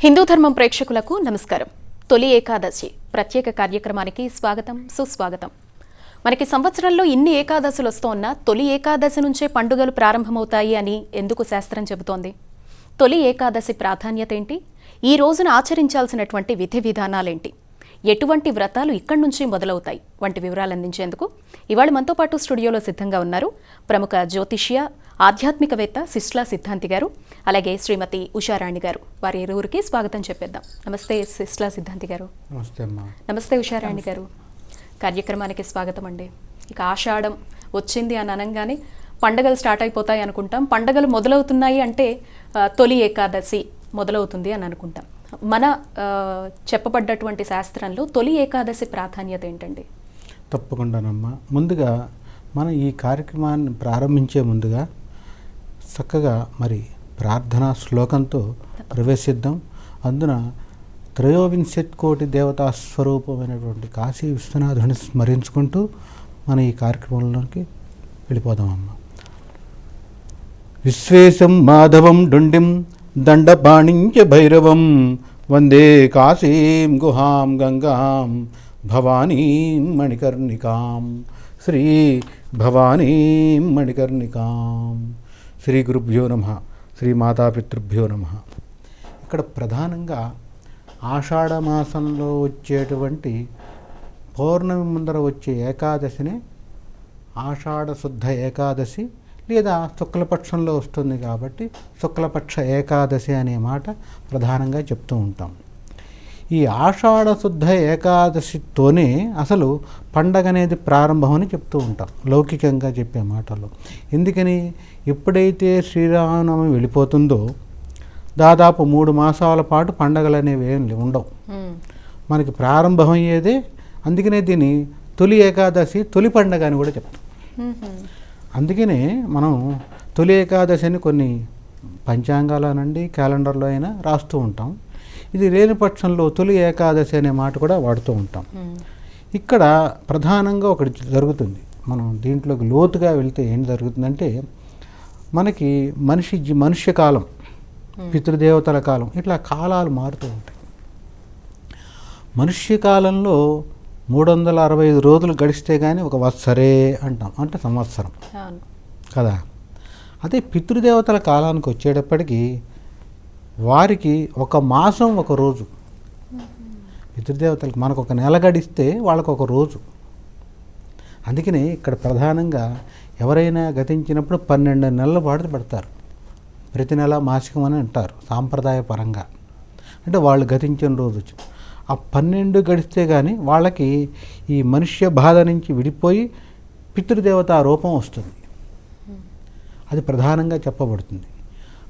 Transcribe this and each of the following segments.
హిందూ ధర్మం ప్రేక్షకులకు నమస్కారం. తొలి ఏకాదశి ప్రత్యేక కార్యక్రమానికి స్వాగతం, సుస్వాగతం. మనకి సంవత్సరంలో ఇన్ని ఏకాదశులు వస్తోన్నా తొలి ఏకాదశి నుంచే పండుగలు ప్రారంభమవుతాయి అని ఎందుకు శాస్త్రం చెబుతోంది? తొలి ఏకాదశి ప్రాధాన్యత ఏంటి? ఈ రోజున ఆచరించాల్సినటువంటి విధి విధానాలేంటి? ఎటువంటి వ్రతాలు ఇక్కడి నుంచి మొదలవుతాయి వంటి వివరాలు అందించేందుకు ఇవాళ మనతో పాటు స్టూడియోలో సిద్ధంగా ఉన్నారు ప్రముఖ జ్యోతిష్య, ఆధ్యాత్మికవేత్త సిస్లా సిద్ధాంతి గారు, అలాగే శ్రీమతి ఉషారాణి గారు. వారి ఇరువురికి స్వాగతం చెప్పేద్దాం. నమస్తే సిస్లా సిద్ధాంతి గారు. నమస్తే అమ్మా. నమస్తే ఉషారాణి గారు. కార్యక్రమానికి స్వాగతం అండి. ఇక ఆషాఢం వచ్చింది అని అనగానే పండగలు స్టార్ట్ అయిపోతాయి అనుకుంటాం. పండగలు మొదలవుతున్నాయి అంటే తొలి ఏకాదశి మొదలవుతుంది అని అనుకుంటాం. మన చెప్పబడ్డటువంటి శాస్త్రంలో తొలి ఏకాదశి ప్రాధాన్యత ఏంటండి? తప్పకుండానమ్మా. ముందుగా మనం ఈ కార్యక్రమాన్ని ప్రారంభించే ముందుగా చక్కగా మరి ప్రార్థనా శ్లోకంతో ప్రవేశిద్దాం. అందున త్రయోవింశతి దేవతా స్వరూపమైనటువంటి కాశీ విశ్వనాథుని స్మరించుకుంటూ మనం ఈ కార్యక్రమంలోకి వెళ్ళిపోదామమ్మా. విశ్వేశం మాధవం డుండిం దండపాణించ భైరవం వందే కాశీం గుహాం గంగాం భవానీం మణికర్ణికాం శ్రీ భవానీం మణికర్ణికాం. శ్రీ గురుభ్యో నమః, శ్రీ మాతాపితృభ్యో నమః. ఇక్కడ ప్రధానంగా ఆషాఢ మాసంలో వచ్చేటువంటి పౌర్ణమి ముందర వచ్చే ఏకాదశిని ఆషాఢ శుద్ధ ఏకాదశి లేదా శుక్లపక్షంలో వస్తుంది కాబట్టి శుక్లపక్ష ఏకాదశి అనే మాట ప్రధానంగా చెప్తూ ఉంటాం. ఈ ఆషాఢ శుద్ధ ఏకాదశితోనే అసలు పండగ అనేది ప్రారంభమని చెప్తూ ఉంటాం లౌకికంగా చెప్పే మాటలు. ఎందుకని, ఎప్పుడైతే శ్రీరామనవమి వెళ్ళిపోతుందో దాదాపు 3 మాసాల పాటు పండగలు అనేవి ఏం ఉండవు, మనకి ప్రారంభమయ్యేదే. అందుకనే దీన్ని తొలి ఏకాదశి, తొలి పండగ అని కూడా చెప్తాం. అందుకనే మనం తొలి ఏకాదశి అని కొన్ని పంచాంగాల నుండి క్యాలెండర్లో అయినా రాస్తూ ఉంటాం. ఇది లేని పక్షంలో తొలి ఏకాదశి అనే మాట కూడా వాడుతూ ఉంటాం. ఇక్కడ ప్రధానంగా ఒకటి జరుగుతుంది. మనం దీంట్లోకి లోతుగా వెళ్తే ఏం జరుగుతుందంటే, మనకి మనుష్య కాలం, పితృదేవతల కాలం, ఇట్లా కాలాలు మారుతూ ఉంటాయి. మనుష్య కాలంలో 365 రోజులు గడిస్తే కానీ ఒక వత్సరే అంటాం, అంటే సంవత్సరం కదా. అదే పితృదేవతల కాలానికి వచ్చేటప్పటికి వారికి ఒక మాసం ఒక రోజు. పితృదేవతలకు మనకు ఒక నెల గడిస్తే వాళ్ళకు ఒక రోజు. అందుకనే ఇక్కడ ప్రధానంగా ఎవరైనా గతించినప్పుడు 12 నెలల పాటు పెడతారు. ప్రతి నెల మాసికం అని అంటారు సాంప్రదాయపరంగా. అంటే వాళ్ళు గతించిన రోజు ఆ 12 గడిస్తే కానీ వాళ్ళకి ఈ మనుష్య బాధ నుంచి విడిపోయి పితృదేవత రూపం వస్తుంది. అది ప్రధానంగా చెప్పబడుతుంది.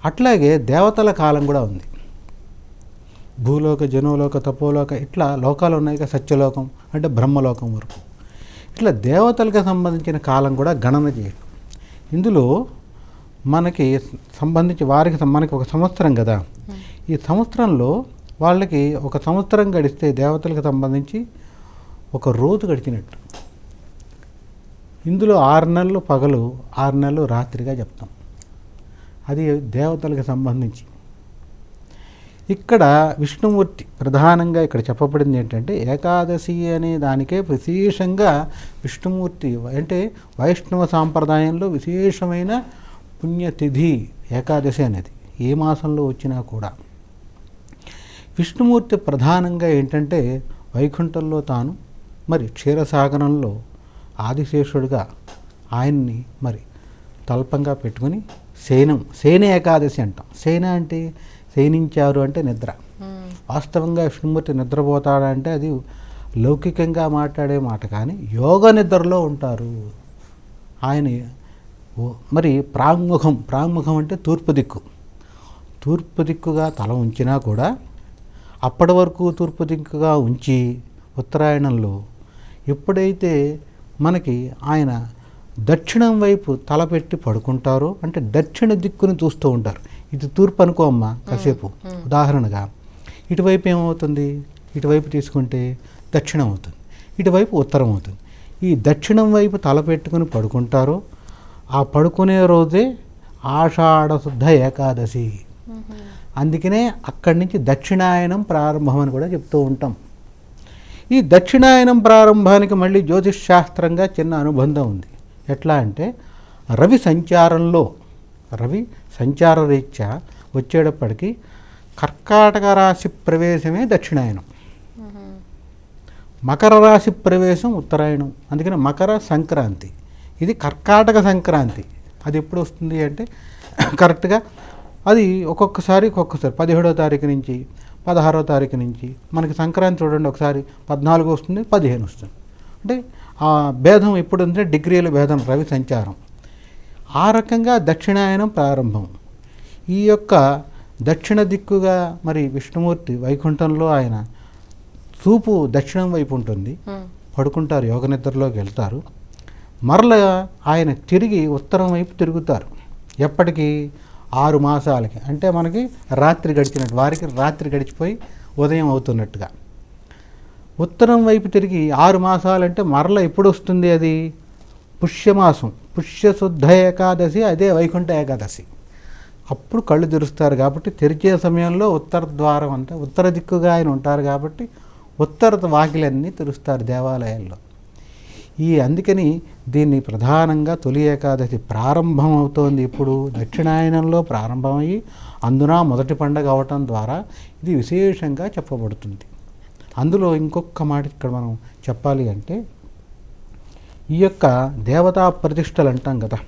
అట్లాగే దేవతల కాలం కూడా ఉంది. భూలోక, జనోలోక, తపోలోక, ఇట్లా లోకాలు ఉన్నాయి కదా. సత్యలోకం అంటే బ్రహ్మలోకం వరకు ఇట్లా దేవతలకు సంబంధించిన కాలం కూడా గణన చేయడం. ఇందులో మనకి సంబంధించి మనకి ఒక సంవత్సరం కదా. ఈ సంవత్సరంలో వాళ్ళకి ఒక సంవత్సరం గడిస్తే దేవతలకు సంబంధించి ఒక రోజు గడిచినట్టు. ఇందులో 6 నెలలు పగలు, 6 నెలలు రాత్రిగా చెప్తాం. అది దేవతలకు సంబంధించి. ఇక్కడ విష్ణుమూర్తి ప్రధానంగా ఇక్కడ చెప్పబడింది ఏంటంటే, ఏకాదశి అనే దానికే విశేషంగా విష్ణుమూర్తి అంటే వైష్ణవ సాంప్రదాయంలో విశేషమైన పుణ్యతిథి ఏకాదశి అనేది. ఏ మాసంలో వచ్చినా కూడా విష్ణుమూర్తి ప్రధానంగా ఏంటంటే వైకుంఠంలో తాను మరి క్షీరసాగరంలో ఆదిశేషుడుగా ఆయన్ని మరి తల్పంగా పెట్టుకుని శయన ఏకాదశి అంటాం. శయన అంటే శయనించారు అంటే నిద్ర. వాస్తవంగా విష్ణుమూర్తి నిద్రపోతాడంటే అది లౌకికంగా మాట్లాడే మాట, కానీ యోగ నిద్రలో ఉంటారు ఆయన. మరి ప్రాంగుఖం అంటే తూర్పు దిక్కుగా తల ఉంచినా కూడా అప్పటి వరకు తూర్పు దిక్కుగా ఉంచి ఉత్తరాయణంలో ఎప్పుడైతే మనకి ఆయన దక్షిణం వైపు తలపెట్టి పడుకుంటారో అంటే దక్షిణ దిక్కుని చూస్తూ ఉంటారు. ఇది తూర్పు అనుకో అమ్మ కాసేపు ఉదాహరణగా. ఇటువైపు ఏమవుతుంది, ఇటువైపు తీసుకుంటే దక్షిణం అవుతుంది, ఇటువైపు ఉత్తరం అవుతుంది. ఈ దక్షిణం వైపు తలపెట్టుకుని పడుకుంటారో ఆ పడుకునే రోజే ఆషాఢ శుద్ధ ఏకాదశి. అందుకనే అక్కడి నుంచి దక్షిణాయనం ప్రారంభం అని కూడా చెప్తూ ఉంటాం. ఈ దక్షిణాయనం ప్రారంభానికి మళ్ళీ జ్యోతిష్ శాస్త్రంగా చిన్న అనుబంధం ఉంది. ఎట్లా అంటే రవి సంచార రీత్యా వచ్చేటప్పటికి కర్కాటక రాశి ప్రవేశమే దక్షిణాయనం, మకర రాశి ప్రవేశం ఉత్తరాయణం. అందుకని మకర సంక్రాంతి, ఇది కర్కాటక సంక్రాంతి. అది ఎప్పుడు వస్తుంది అంటే కరెక్ట్గా అది ఒక్కొక్కసారి 17వ తారీఖు నుంచి 16వ తారీఖు నుంచి మనకి సంక్రాంతి చూడండి, ఒకసారి 14 వస్తుంది, 15 వస్తుంది. అంటే ఆ భేదం ఎప్పుడు అంటే డిగ్రీల భేదం, రవి సంచారం. ఆ రకంగా దక్షిణాయనం ప్రారంభం. ఈ యొక్క దక్షిణ దిక్కుగా మరి విష్ణుమూర్తి వైకుంఠంలో ఆయన చూపు దక్షిణం వైపు ఉంటుంది, పడుకుంటారు, యోగ నిద్రలోకి వెళ్తారు. మరల ఆయన తిరిగి ఉత్తరం వైపు తిరుగుతారు. ఎప్పటికీ 6 మాసాలకి, అంటే మనకి రాత్రి గడిచినట్టు, వారికి రాత్రి గడిచిపోయి ఉదయం అవుతున్నట్టుగా. ఉత్తరం వైపు తిరిగి 6 మాసాలంటే మరల ఎప్పుడు వస్తుంది? అది పుష్యమాసం, పుష్యశుద్ధ ఏకాదశి, అదే వైకుంఠ ఏకాదశి. అప్పుడు కళ్ళు తెరుస్తారు. కాబట్టి తెరిచే సమయంలో ఉత్తర ద్వారం, అంటే ఉత్తర దిక్కుగా ఆయన ఉంటారు కాబట్టి ఉత్తర వాకిలన్నీ తెరుస్తారు దేవాలయాల్లో. అందుకని దీన్ని ప్రధానంగా తొలి ఏకాదశి ప్రారంభం అవుతోంది. ఇప్పుడు దక్షిణాయనంలో ప్రారంభమయ్యి అందున మొదటి పండగ అవటం ద్వారా ఇది విశేషంగా చెప్పబడుతుంది. అందులో ఇంకొక మాట ఇక్కడ మనం చెప్పాలి అంటే, ఈ యొక్క దేవతా ప్రతిష్టలు అంటాం కదా,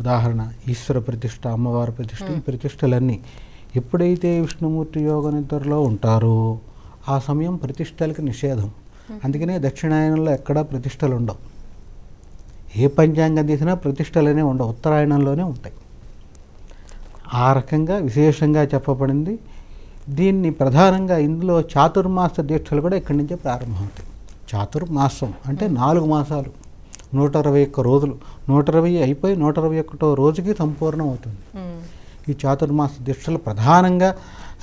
ఉదాహరణ ఈశ్వర ప్రతిష్ట, అమ్మవారి ప్రతిష్ట, ఈ ప్రతిష్టలన్నీ ఎప్పుడైతే విష్ణుమూర్తి యోగ నిద్రలో ఉంటారో ఆ సమయం ప్రతిష్టలకు నిషేధం. అందుకనే దక్షిణాయనంలో ఎక్కడా ప్రతిష్టలు ఉండవు. ఏ పంచాంగం తీసినా ప్రతిష్టలనే ఉండవు, ఉత్తరాయణంలోనే ఉంటాయి. ఆ రకంగా విశేషంగా చెప్పబడింది. దీన్ని ప్రధానంగా ఇందులో చాతుర్మాస దీక్షలు కూడా ఇక్కడి నుంచే ప్రారంభమవుతాయి. చాతుర్మాసం అంటే 4 మాసాలు, 121 రోజులు. 120 అయిపోయి 121వ రోజుకి సంపూర్ణం అవుతుంది. ఈ చాతుర్మాస దీక్షలు ప్రధానంగా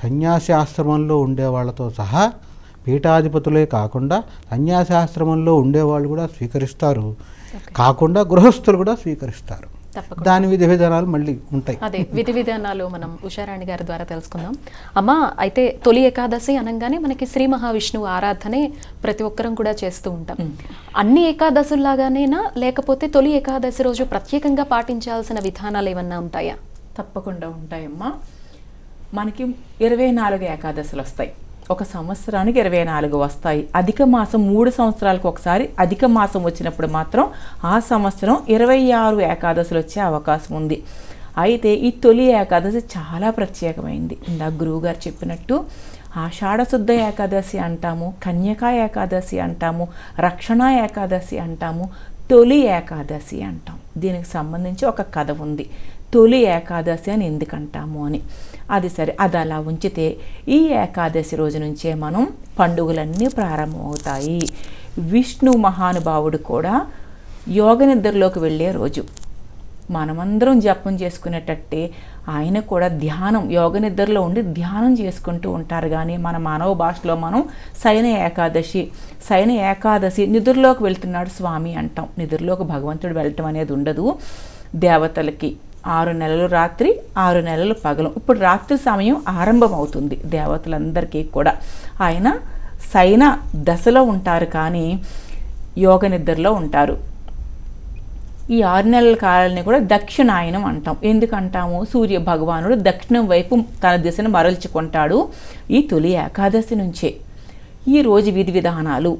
సన్యాసి ఆశ్రమంలో ఉండేవాళ్లతో సహా పీఠాధిపతులే కాకుండా సన్యాసాశ్రమంలో ఉండేవాళ్ళు కూడా స్వీకరిస్తారు, కాకుండా గృహస్థులు కూడా స్వీకరిస్తారు. దాని విధి విధానాలు మళ్ళీ ఉంటాయి. అదే విధి విధానాలు మనం ఉషారాణి గారి ద్వారా తెలుసుకుందాం. అమ్మ, అయితే తొలి ఏకాదశి అనగానే మనకి శ్రీ మహావిష్ణువు ఆరాధనే ప్రతి ఒక్కరం కూడా చేస్తూ ఉంటాం. అన్ని ఏకాదశుల్లాగానేనా, లేకపోతే తొలి ఏకాదశి రోజు ప్రత్యేకంగా పాటించాల్సిన విధానాలు ఏమన్నా ఉంటాయా? తప్పకుండా ఉంటాయమ్మా. మనకి 24 ఏకాదశులు వస్తాయి. ఒక సంవత్సరానికి 24 వస్తాయి. అధిక మాసం 3 సంవత్సరాలకు ఒకసారి అధిక మాసం వచ్చినప్పుడు మాత్రం ఆ సంవత్సరం 26 ఏకాదశులు వచ్చే అవకాశం ఉంది. అయితే ఈ తొలి ఏకాదశి చాలా ప్రత్యేకమైంది. ఇందాక గురువుగారు చెప్పినట్టు ఆషాఢశుద్ధ ఏకాదశి అంటాము, కన్యకా ఏకాదశి అంటాము, రక్షణ ఏకాదశి అంటాము, తొలి ఏకాదశి అంటాం. దీనికి సంబంధించి ఒక కథ ఉంది. తొలి ఏకాదశి అని ఎందుకంటాము అని. అది సరే, అది అలా ఉంచితే ఈ ఏకాదశి రోజు నుంచే మనం పండుగలన్నీ ప్రారంభమవుతాయి. విష్ణు మహానుభావుడు కూడా యోగ నిద్రలోకి వెళ్ళే రోజు. మనమందరం జపం చేసుకునేటట్టే ఆయన కూడా ధ్యానం, యోగ నిద్రలో ఉండి ధ్యానం చేసుకుంటూ ఉంటారు. కానీ మన మానవ భాషలో మనం శయన ఏకాదశి నిద్రలోకి వెళ్తున్నాడు స్వామి అంటాం. నిద్రలోకి భగవంతుడు వెళ్ళటం అనేది ఉండదు. దేవతలకి 6 నెలలు రాత్రి, 6 నెలలు పగలం. ఇప్పుడు రాత్రి సమయం ఆరంభం అవుతుంది దేవతలందరికీ కూడా. ఆయన శయన దశలో ఉంటారు, కానీ యోగ నిద్రలో ఉంటారు. ఈ 6 నెలల కాలాన్ని కూడా దక్షిణాయనం అంటాం. ఎందుకంటాము? సూర్య భగవానుడు దక్షిణం వైపు తన దిశను మరల్చుకుంటాడు ఈ తొలి ఏకాదశి నుంచే. ఈ రోజు విధి విధానాలు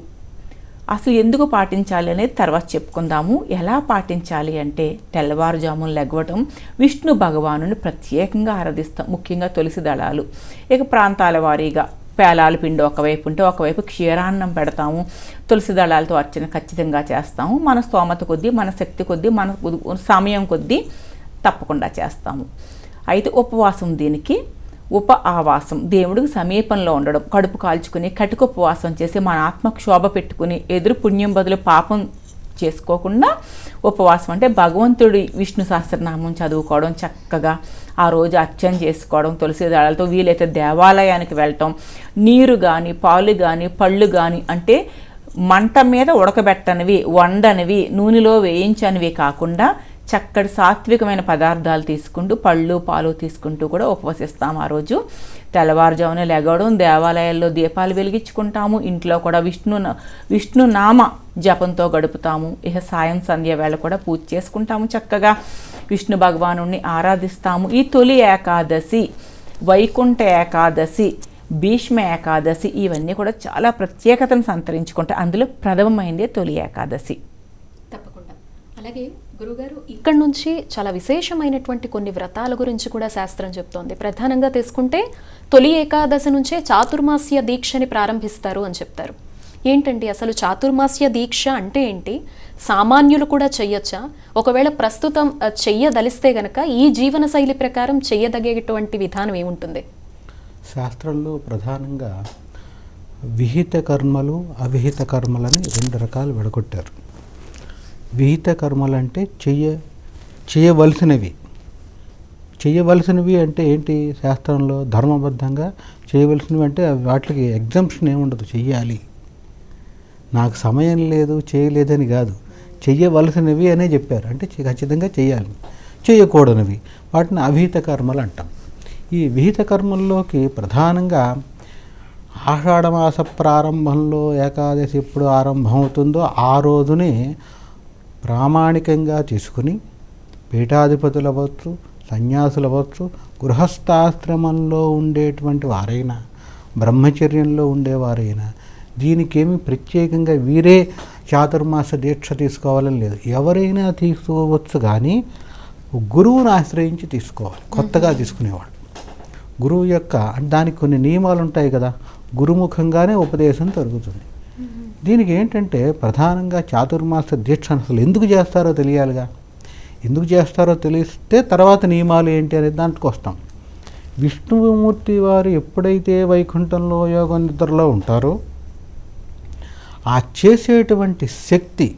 అసలు ఎందుకు పాటించాలి అనేది తర్వాత చెప్పుకుందాము. ఎలా పాటించాలి అంటే, తెల్లవారుజామున లెగవటం, విష్ణు భగవానుని ప్రత్యేకంగా ఆరాధిస్తాం, ముఖ్యంగా తులసి దళాలు. ఇక ప్రాంతాల వారీగా పేలాల పిండి ఒకవైపు ఉంటే ఒకవైపు క్షీరాన్నం పెడతాము. తులసి దళాలతో అర్చన ఖచ్చితంగా చేస్తాము. మన స్తోమత కొద్దీ, మన శక్తి కొద్దీ, మన సమయం కొద్దీ తప్పకుండా చేస్తాము. అయితే ఉపవాసం, దీనికి ఆవాసం, దేవుడికి సమీపంలో ఉండడం, కడుపు కాల్చుకుని కటిక ఉపవాసం చేసి మన ఆత్మక్షోభ పెట్టుకుని ఎదురు పుణ్యం బదులు పాపం చేసుకోకుండా ఉపవాసం అంటే భగవంతుడి విష్ణు సహస్రనామం చదువుకోవడం, చక్కగా ఆ రోజు అర్చన చేసుకోవడం, తులసి దళాలతో. వీలైతే దేవాలయానికి వెళ్ళటం, నీరు కానీ, పాలు కానీ, పళ్ళు కానీ, అంటే మంట మీద ఉడకబెట్టనివి, వండనివి, నూనెలో వేయించనివి కాకుండా చక్కటి సాత్వికమైన పదార్థాలు తీసుకుంటూ పళ్ళు పాలు తీసుకుంటూ కూడా ఉపవసిస్తాము. ఆ రోజు తెల్లవారుజామున లెగవడం, దేవాలయాల్లో దీపాలు వెలిగించుకుంటాము, ఇంట్లో కూడా విష్ణునామ జపంతో గడుపుతాము. ఇక సాయం సంధ్య వేళ కూడా పూజ చేసుకుంటాము, చక్కగా విష్ణు భగవాను ఆరాధిస్తాము. ఈ తొలి ఏకాదశి, వైకుంఠ ఏకాదశి, భీష్మ ఏకాదశి ఇవన్నీ కూడా చాలా ప్రత్యేకతను సంతరించుకుంటాయి. అందులో ప్రథమమైందే తొలి ఏకాదశి. తప్పకుండా. అలాగే గురుగారు, ఇక్కడ నుంచి చాలా విశేషమైనటువంటి కొన్ని వ్రతాల గురించి కూడా శాస్త్రం చెప్తోంది. ప్రధానంగా తీసుకుంటే తొలి ఏకాదశి నుంచే చాతుర్మాస్య దీక్షని ప్రారంభిస్తారు అని చెప్తారు. ఏంటండి అసలు చాతుర్మాస్య దీక్ష అంటే ఏంటి? సామాన్యులు కూడా చెయ్యొచ్చా? ఒకవేళ ప్రస్తుతం చెయ్యదలిస్తే గనక ఈ జీవన శైలి ప్రకారం చెయ్యదగేటువంటి విధానం ఏముంటుంది? శాస్త్రంలో ప్రధానంగా విహిత కర్మలు, అవిహిత కర్మలని 2 రకాలు విడగొట్టారు. విహిత కర్మలు అంటే చేయవలసినవి అంటే ఏంటి? శాస్త్రంలో ధర్మబద్ధంగా చేయవలసినవి అంటే వాటికి ఎగ్జంప్షన్ ఏముండదు, చెయ్యాలి, నాకు సమయం లేదు చేయలేదని కాదు, చెయ్యవలసినవి అనే చెప్పారు. అంటే ఖచ్చితంగా చేయాలి. చేయకూడనివి వాటిని అవిహిత కర్మలు అంటాం. ఈ విహిత కర్మల్లోకి ప్రధానంగా ఆషాఢమాస ప్రారంభంలో ఏకాదశి ఎప్పుడు ఆరంభమవుతుందో ఆ రోజునే ప్రామాణికంగా తీసుకుని పీఠాధిపతులు అవ్వచ్చు, సన్యాసులు అవ్వచ్చు, గృహస్థాశ్రమంలో ఉండేటువంటి వారైనా, బ్రహ్మచర్యంలో ఉండేవారైనా దీనికేమి ప్రత్యేకంగా వీరే చాతుర్మాస దీక్ష తీసుకోవాలని లేదు. ఎవరైనా తీసుకోవచ్చు, కానీ గురువుని ఆశ్రయించి తీసుకోవాలి. కొత్తగా తీసుకునేవాడు గురువు యొక్క దానికి కొన్ని నియమాలు ఉంటాయి కదా, గురుముఖంగానే ఉపదేశం జరుగుతుంది. దీనికి ఏంటంటే ప్రధానంగా చాతుర్మాస దీక్ష అసలు ఎందుకు చేస్తారో తెలియాలిగా. ఎందుకు చేస్తారో తెలిస్తే తర్వాత నియమాలు ఏంటి అనేది దాంట్లోకి వస్తాం. విష్ణుమూర్తి వారు ఎప్పుడైతే వైకుంఠంలో యోగ నిద్రలో ఉంటారో ఆ చేసేటువంటి శక్తి,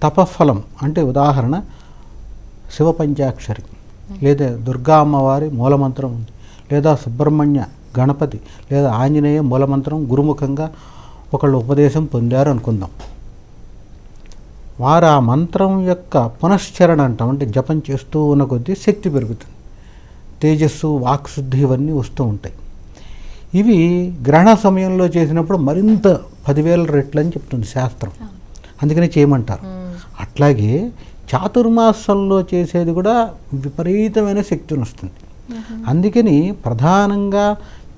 తపఫలం అంటే ఉదాహరణ శివ పంచాక్షరి, లేదా దుర్గా అమ్మవారి మూలమంత్రం ఉంది, లేదా సుబ్రహ్మణ్య, గణపతి లేదా ఆంజనేయ మూలమంత్రం గురుముఖంగా ఒకళ్ళు ఉపదేశం పొందారు అనుకుందాం. వారు ఆ మంత్రం యొక్క పునశ్చరణ అంటాం, అంటే జపం చేస్తూ ఉన్న కొద్దీ శక్తి పెరుగుతుంది, తేజస్సు, వాక్శుద్ధి ఇవన్నీ వస్తూ ఉంటాయి. ఇవి గ్రహణ సమయంలో చేసినప్పుడు మరింత 10,000 రెట్లు అని చెప్తుంది శాస్త్రం, అందుకనే చేయమంటారు. అట్లాగే చాతుర్మాసంలో చేసేది కూడా విపరీతమైన శక్తిని వస్తుంది. అందుకని ప్రధానంగా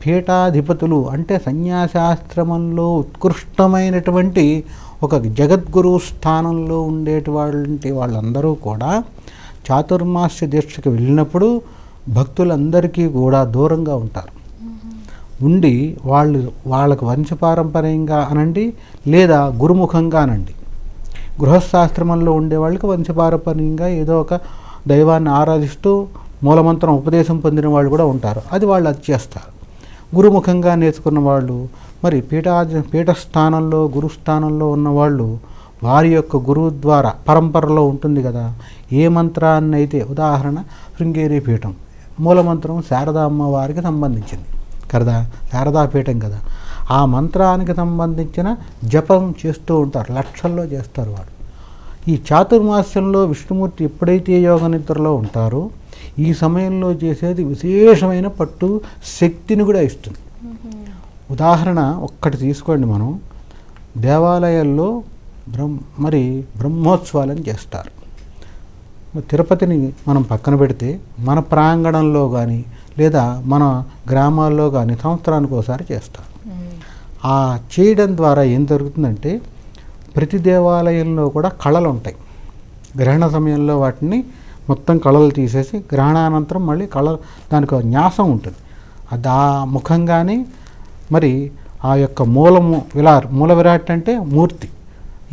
పీఠాధిపతులు అంటే సన్యాసాశ్రమంలో ఉత్కృష్టమైనటువంటి ఒక జగద్గురు స్థానంలో ఉండేటువంటి వాళ్ళందరూ కూడా చాతుర్మాస్య దీక్షకు వెళ్ళినప్పుడు భక్తులందరికీ కూడా దూరంగా ఉంటారు. ఉండి వాళ్ళకు వంశపారంపర్యంగా అనండి, లేదా గురుముఖంగా అనండి. గృహస్థాశ్రమంలో ఉండే వాళ్ళకి వంశపారంపర్యంగా ఏదో ఒక దైవాన్ని ఆరాధిస్తూ మూలమంత్రం ఉపదేశం పొందిన వాళ్ళు కూడా ఉంటారు, అది వాళ్ళు అది చేస్తారు. గురుముఖంగా నేర్చుకున్న వాళ్ళు మరి పీఠస్థానంలో గురుస్థానంలో ఉన్నవాళ్ళు వారి యొక్క గురువు ద్వారా పరంపరలో ఉంటుంది కదా, ఏ మంత్రాన్ని అయితే ఉదాహరణ శృంగేరి పీఠం మూలమంత్రం శారదా అమ్మవారికి సంబంధించింది కదా, శారదాపీఠం కదా, ఆ మంత్రానికి సంబంధించిన జపం చేస్తూ ఉంటారు, లక్షల్లో చేస్తారు వాడు. ఈ చాతుర్మాస్యంలో విష్ణుమూర్తి ఎప్పుడైతే యోగ నిద్రలో ఉంటారో ఈ సమయంలో చేసేది విశేషమైన పట్టు శక్తిని కూడా ఇస్తుంది. ఉదాహరణ ఒక్కటి తీసుకోండి, మనం దేవాలయాల్లో బ్రహ్మోత్సవాలని చేస్తారు. తిరుపతిని మనం పక్కన పెడితే మన ప్రాంగణంలో కానీ లేదా మన గ్రామాల్లో కానీ సంవత్సరానికి ఒకసారి చేస్తారు. ఆ చేయడం ద్వారా ఏం జరుగుతుందంటే ప్రతి దేవాలయంలో కూడా కళలు ఉంటాయి. గ్రహణ సమయంలో వాటిని మొత్తం కళలు తీసేసి గ్రహణానంతరం మళ్ళీ దానికి న్యాసం ఉంటుంది. అది ఆ ముఖంగానే మరి ఆ యొక్క మూల విరాట్ అంటే మూర్తి,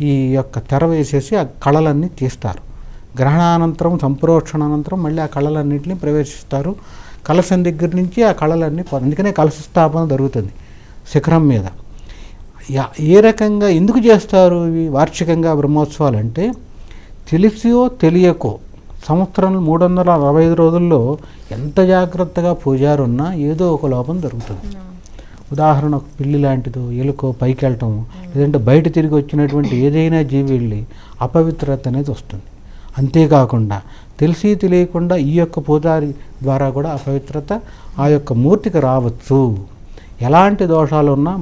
ఈ యొక్క తెర వేసేసి ఆ కళలన్నీ తీస్తారు. గ్రహణానంతరం సంప్రోక్షణానంతరం మళ్ళీ ఆ కళలన్నింటినీ ప్రవేశిస్తారు. కలశం దగ్గర నుంచి ఆ కళలన్నీ అందుకనే కలశ స్థాపన జరుగుతుంది శిఖరం మీద. ఏ రకంగా ఎందుకు చేస్తారు ఇవి వార్షికంగా బ్రహ్మోత్సవాలు అంటే, తెలిసియో తెలియకో సంవత్సరం 365 రోజుల్లో ఎంత జాగ్రత్తగా పూజారు ఉన్నా ఏదో ఒక లోపం జరుగుతుంది. ఉదాహరణ పిల్లి లాంటిదో ఎలుకో పైకి వెళ్ళటం, లేదంటే బయట తిరిగి వచ్చినటువంటి ఏదైనా జీవి వెళ్ళి అపవిత్రత అనేది వస్తుంది. అంతేకాకుండా తెలిసి తెలియకుండా ఈ యొక్క పూజారి ద్వారా కూడా అపవిత్రత ఆ యొక్క మూర్తికి రావచ్చు. ఎలాంటి దోషాలు ఉన్నా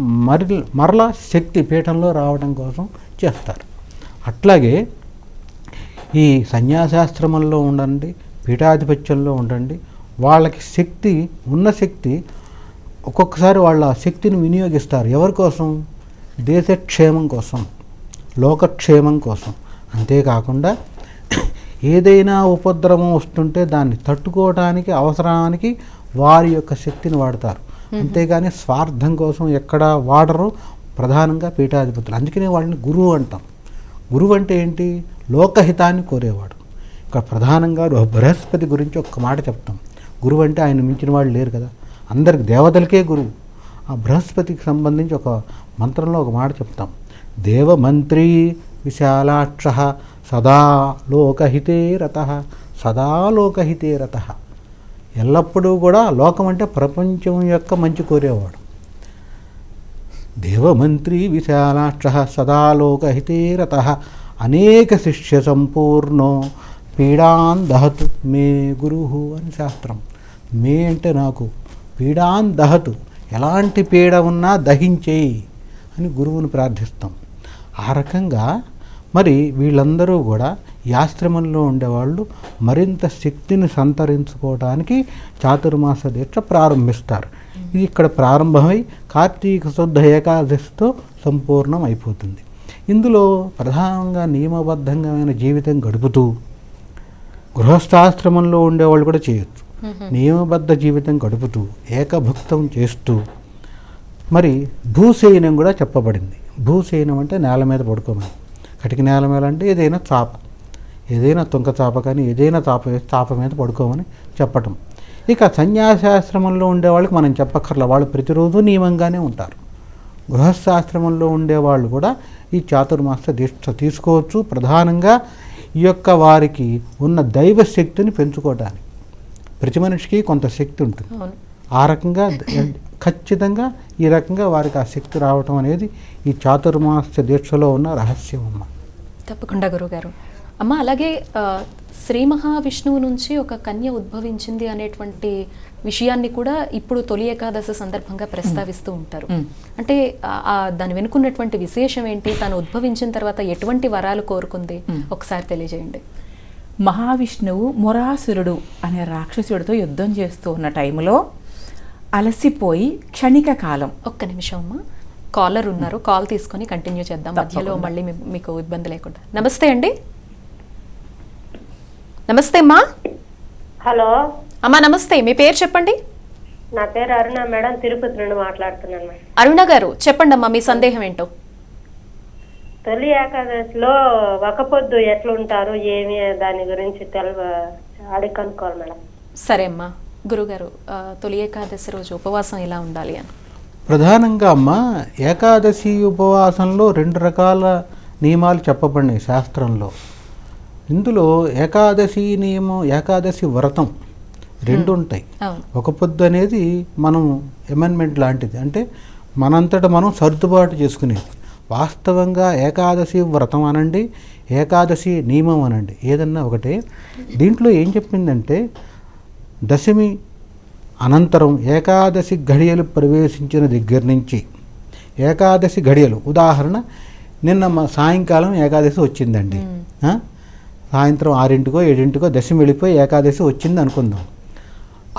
మరలా శక్తి పీఠంలో రావడం కోసం చేస్తారు. అట్లాగే ఈ సన్యాసాశ్రమంలో ఉండండి, పీఠాధిపత్యంలో ఉండండి, వాళ్ళకి శక్తి ఉన్న శక్తి ఒక్కొక్కసారి వాళ్ళ శక్తిని వినియోగిస్తారు. ఎవరి కోసం? దేశక్షేమం కోసం, లోకక్షేమం కోసం. అంతేకాకుండా ఏదైనా ఉపద్రవం వస్తుంటే దాన్ని తట్టుకోవడానికి అవసరానికి వారి యొక్క శక్తిని వాడతారు. అంతేగాని స్వార్థం కోసం ఎక్కడ వాడరు. ప్రధానంగా పీఠాధిపతులు. అందుకనే వాళ్ళని గురువు అంటాం. గురువు అంటే ఏంటి? లోకహితాన్ని కోరేవాడు. ఇక్కడ ప్రధానంగా బృహస్పతి గురించి ఒక్క మాట చెప్తాం. గురువు అంటే ఆయన మించిన వాళ్ళు లేరు కదా, అందరికి దేవతలకే గురువు. ఆ బృహస్పతికి సంబంధించి ఒక మంత్రంలో ఒక మాట చెప్తాం. దేవమంత్రి విశాలాక్ష సదా లోకహితే రతః, సదా లోకహితే రతః. ఎల్లప్పుడూ కూడా లోకం అంటే ప్రపంచం యొక్క మంచి కోరేవాడు. దేవమంత్రి విశాలాక్ష సదా లోకహితే రతః అనేక శిష్య సంపూర్ణో పీడాన్ దహతు మే గురుహు అని శాస్త్రం. మే అంటే నాకు, పీడాన్ దహతు ఎలాంటి పీడ ఉన్నా దహించేయి అని గురువుని ప్రార్థిస్తాం. ఆ రకంగా మరి వీళ్ళందరూ కూడా ఈ ఆశ్రమంలో ఉండేవాళ్ళు మరింత శక్తిని సంతరించుకోవడానికి చాతుర్మాస దీక్ష ప్రారంభిస్తారు. ఇది ఇక్కడ ప్రారంభమై కార్తీక శుద్ధ ఏకాదశితో సంపూర్ణం అయిపోతుంది. ఇందులో ప్రధానంగా నియమబద్ధమైన జీవితం గడుపుతూ గృహస్థాశ్రమంలో ఉండేవాళ్ళు కూడా చేయొచ్చు. నియమబద్ధ జీవితం గడుపుతూ ఏకభుక్తం చేస్తూ మరి భూశయనం కూడా చెప్పబడింది. భూశయనం అంటే నేల మీద పడుకోమని. కటిక నేల మీద అంటే ఏదైనా చాప, ఏదైనా తుంక చాప కానీ ఏదైనా చాప మీద పడుకోమని చెప్పటం. ఇక సన్యాసాశ్రమంలో ఉండేవాళ్ళకి మనం చెప్పక్కర్ల, వాళ్ళు ప్రతిరోజు నియమంగానే ఉంటారు. గృహస్థాశ్రమంలో ఉండేవాళ్ళు కూడా ఈ చాతుర్మాస దీక్ష తీసుకోవచ్చు. ప్రధానంగా ఈ యొక్క వారికి ఉన్న దైవ శక్తిని పెంచుకోవడానికి. ప్రతి మనిషికి కొంత శక్తి ఉంటుంది. ఆ రకంగా ఖచ్చితంగా ఈ రకంగా వారికి ఆ శక్తి రావటం అనేది ఈ చాతుర్మాస దీక్షలో ఉన్న రహస్యం అమ్మ. తప్పకుండా గురుగారు. అమ్మ, అలాగే శ్రీ మహావిష్ణువు నుంచి ఒక కన్య ఉద్భవించింది అనేటువంటి విషయాన్ని కూడా ఇప్పుడు తొలి ఏకాదశి సందర్భంగా ప్రస్తావిస్తూ ఉంటారు. అంటే దాని వెనుకున్నటువంటి విశేషం ఏంటి? తను ఉద్భవించిన తర్వాత ఎటువంటి వరాలు కోరుకుంది ఒకసారి తెలియజేయండి. మహావిష్ణువు మొరాసురుడు అనే రాక్షసుడితో యుద్ధం చేస్తూ ఉన్న టైంలో అలసిపోయి క్షణిక కాలం. ఒక్క నిమిషం అమ్మా, కాలర్ ఉన్నారు, కాల్ తీసుకొని కంటిన్యూ చేద్దాం మధ్యలో, మళ్ళీ మీకు ఇబ్బంది లేకుండా. నమస్తే అండి. నమస్తే అమ్మా. హలో అమ్మా నమస్తే, మీ పేరు చెప్పండి. నా పేరు అరుణ మేడం, తిరుపతి నుండి మాట్లాడుతున్నాను మేడం. అరుణ గారు చెప్పండి అమ్మా, మీ సందేహం ఏంటో. తొలి ఏకాదశిలో ఒక పొద్దు ఎట్లుంటారు ఏమి దాని గురించి అడిగి కనుక్కోవాలి మేడం. సరే అమ్మా. గురుగారు, తొలి ఏకాదశి రోజు ఉపవాసం ఎలా ఉండాలి అని? ప్రధానంగా అమ్మ, ఏకాదశి ఉపవాసంలో 2 రకాల నియమాలు చెప్పబడినాయి శాస్త్రంలో. ఇందులో ఏకాదశి నియమం, ఏకాదశి వ్రతం 2 ఉంటాయి. ఒక పొద్దు అనేది మనం అమెండ్మెంట్ లాంటిది, అంటే మనంతట మనం సర్దుబాటు చేసుకునేది. వాస్తవంగా ఏకాదశి వ్రతం అనండి, ఏకాదశి నియమం అనండి, ఏదన్నా ఒకటే. దీంట్లో ఏం చెప్పిందంటే దశమి అనంతరం ఏకాదశి ఘడియలు ప్రవేశించిన దగ్గర నుంచి ఏకాదశి ఘడియలు, ఉదాహరణ నిన్న సాయంకాలం ఏకాదశి వచ్చిందండి, సాయంత్రం 6 7 దశమి వెళ్ళిపోయి ఏకాదశి వచ్చింది అనుకుందాం.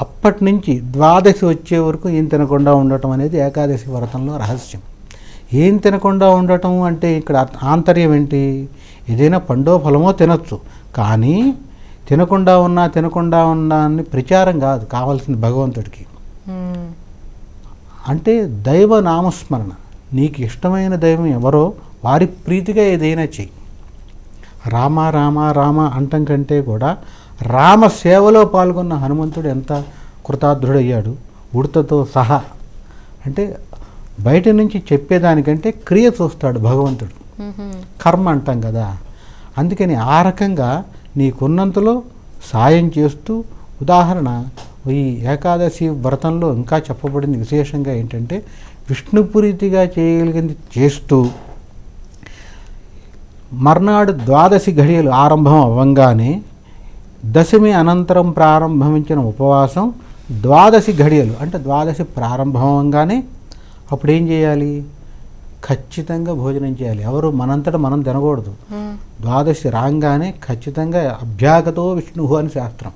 అప్పటి నుంచి ద్వాదశి వచ్చే వరకు ఏం తినకుండా ఉండటం అనేది ఏకాదశి వ్రతంలో రహస్యం. ఏం తినకుండా ఉండటం అంటే ఇక్కడ ఆంతర్యం ఏంటి? ఏదైనా పండో ఫలమో తినచ్చు, కానీ తినకుండా ఉన్నా అని ప్రచారం కాదు కావాల్సింది భగవంతుడికి. అంటే దైవ నామస్మరణ. నీకు ఇష్టమైన దైవం ఎవరో వారి ప్రీతిగా ఏదైనా చెయ్యి. రామ రామ రామ అంటం కంటే కూడా రామ సేవలో పాల్గొన్న హనుమంతుడు ఎంత కృతార్థుడయ్యాడు, ఉడతతో సహా. అంటే బయట నుంచి చెప్పేదానికంటే క్రియ చూస్తాడు భగవంతుడు, కర్మ అంటాం కదా. అందుకని ఆ రకంగా నీకున్నంతలో సాయం చేస్తూ, ఉదాహరణ ఈ ఏకాదశి వ్రతంలో ఇంకా చెప్పబడింది విశేషంగా ఏంటంటే విష్ణుప్రీతిగా చేయగలిగింది చేస్తూ మర్నాడు ద్వాదశి ఘడియలు ఆరంభం అవ్వంగానే దశమి అనంతరం ప్రారంభించిన ఉపవాసం ద్వాదశి ఘడియలు అంటే ద్వాదశి ప్రారంభం అవ్వంగానే అప్పుడు ఏం చేయాలి? ఖచ్చితంగా భోజనం చేయాలి. ఎవరు మనంతటా మనం తినకూడదు. ద్వాదశి రాగానే ఖచ్చితంగా అభ్యాగతో విష్ణువు అని శాస్త్రం.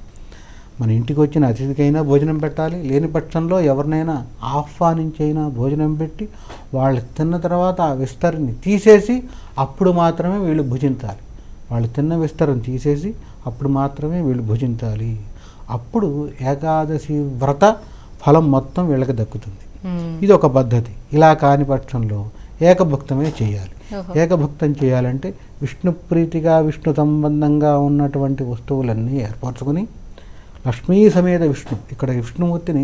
మన ఇంటికి వచ్చిన అతిథికైనా భోజనం పెట్టాలి. లేని పక్షంలో ఎవరినైనా ఆహ్వానించైనా భోజనం పెట్టి వాళ్ళు తిన్న తర్వాత ఆ విస్తరిని తీసేసి అప్పుడు మాత్రమే వీళ్ళు భుజించాలి. వాళ్ళు తిన్న విస్తరణ తీసేసి అప్పుడు మాత్రమే వీళ్ళు భుజించాలి. అప్పుడు ఏకాదశి వ్రత ఫలం మొత్తం వీళ్ళకి దక్కుతుంది. ఇది ఒక పద్ధతి. ఇలా కాని పక్షంలో ఏకభుక్తమే చేయాలి. ఏకభుక్తం చేయాలంటే విష్ణు ప్రీతిగా విష్ణు సంబంధంగా ఉన్నటువంటి వస్తువులన్నీ ఏర్పరచుకొని లక్ష్మీ సమేత విష్ణు, ఇక్కడ విష్ణుమూర్తిని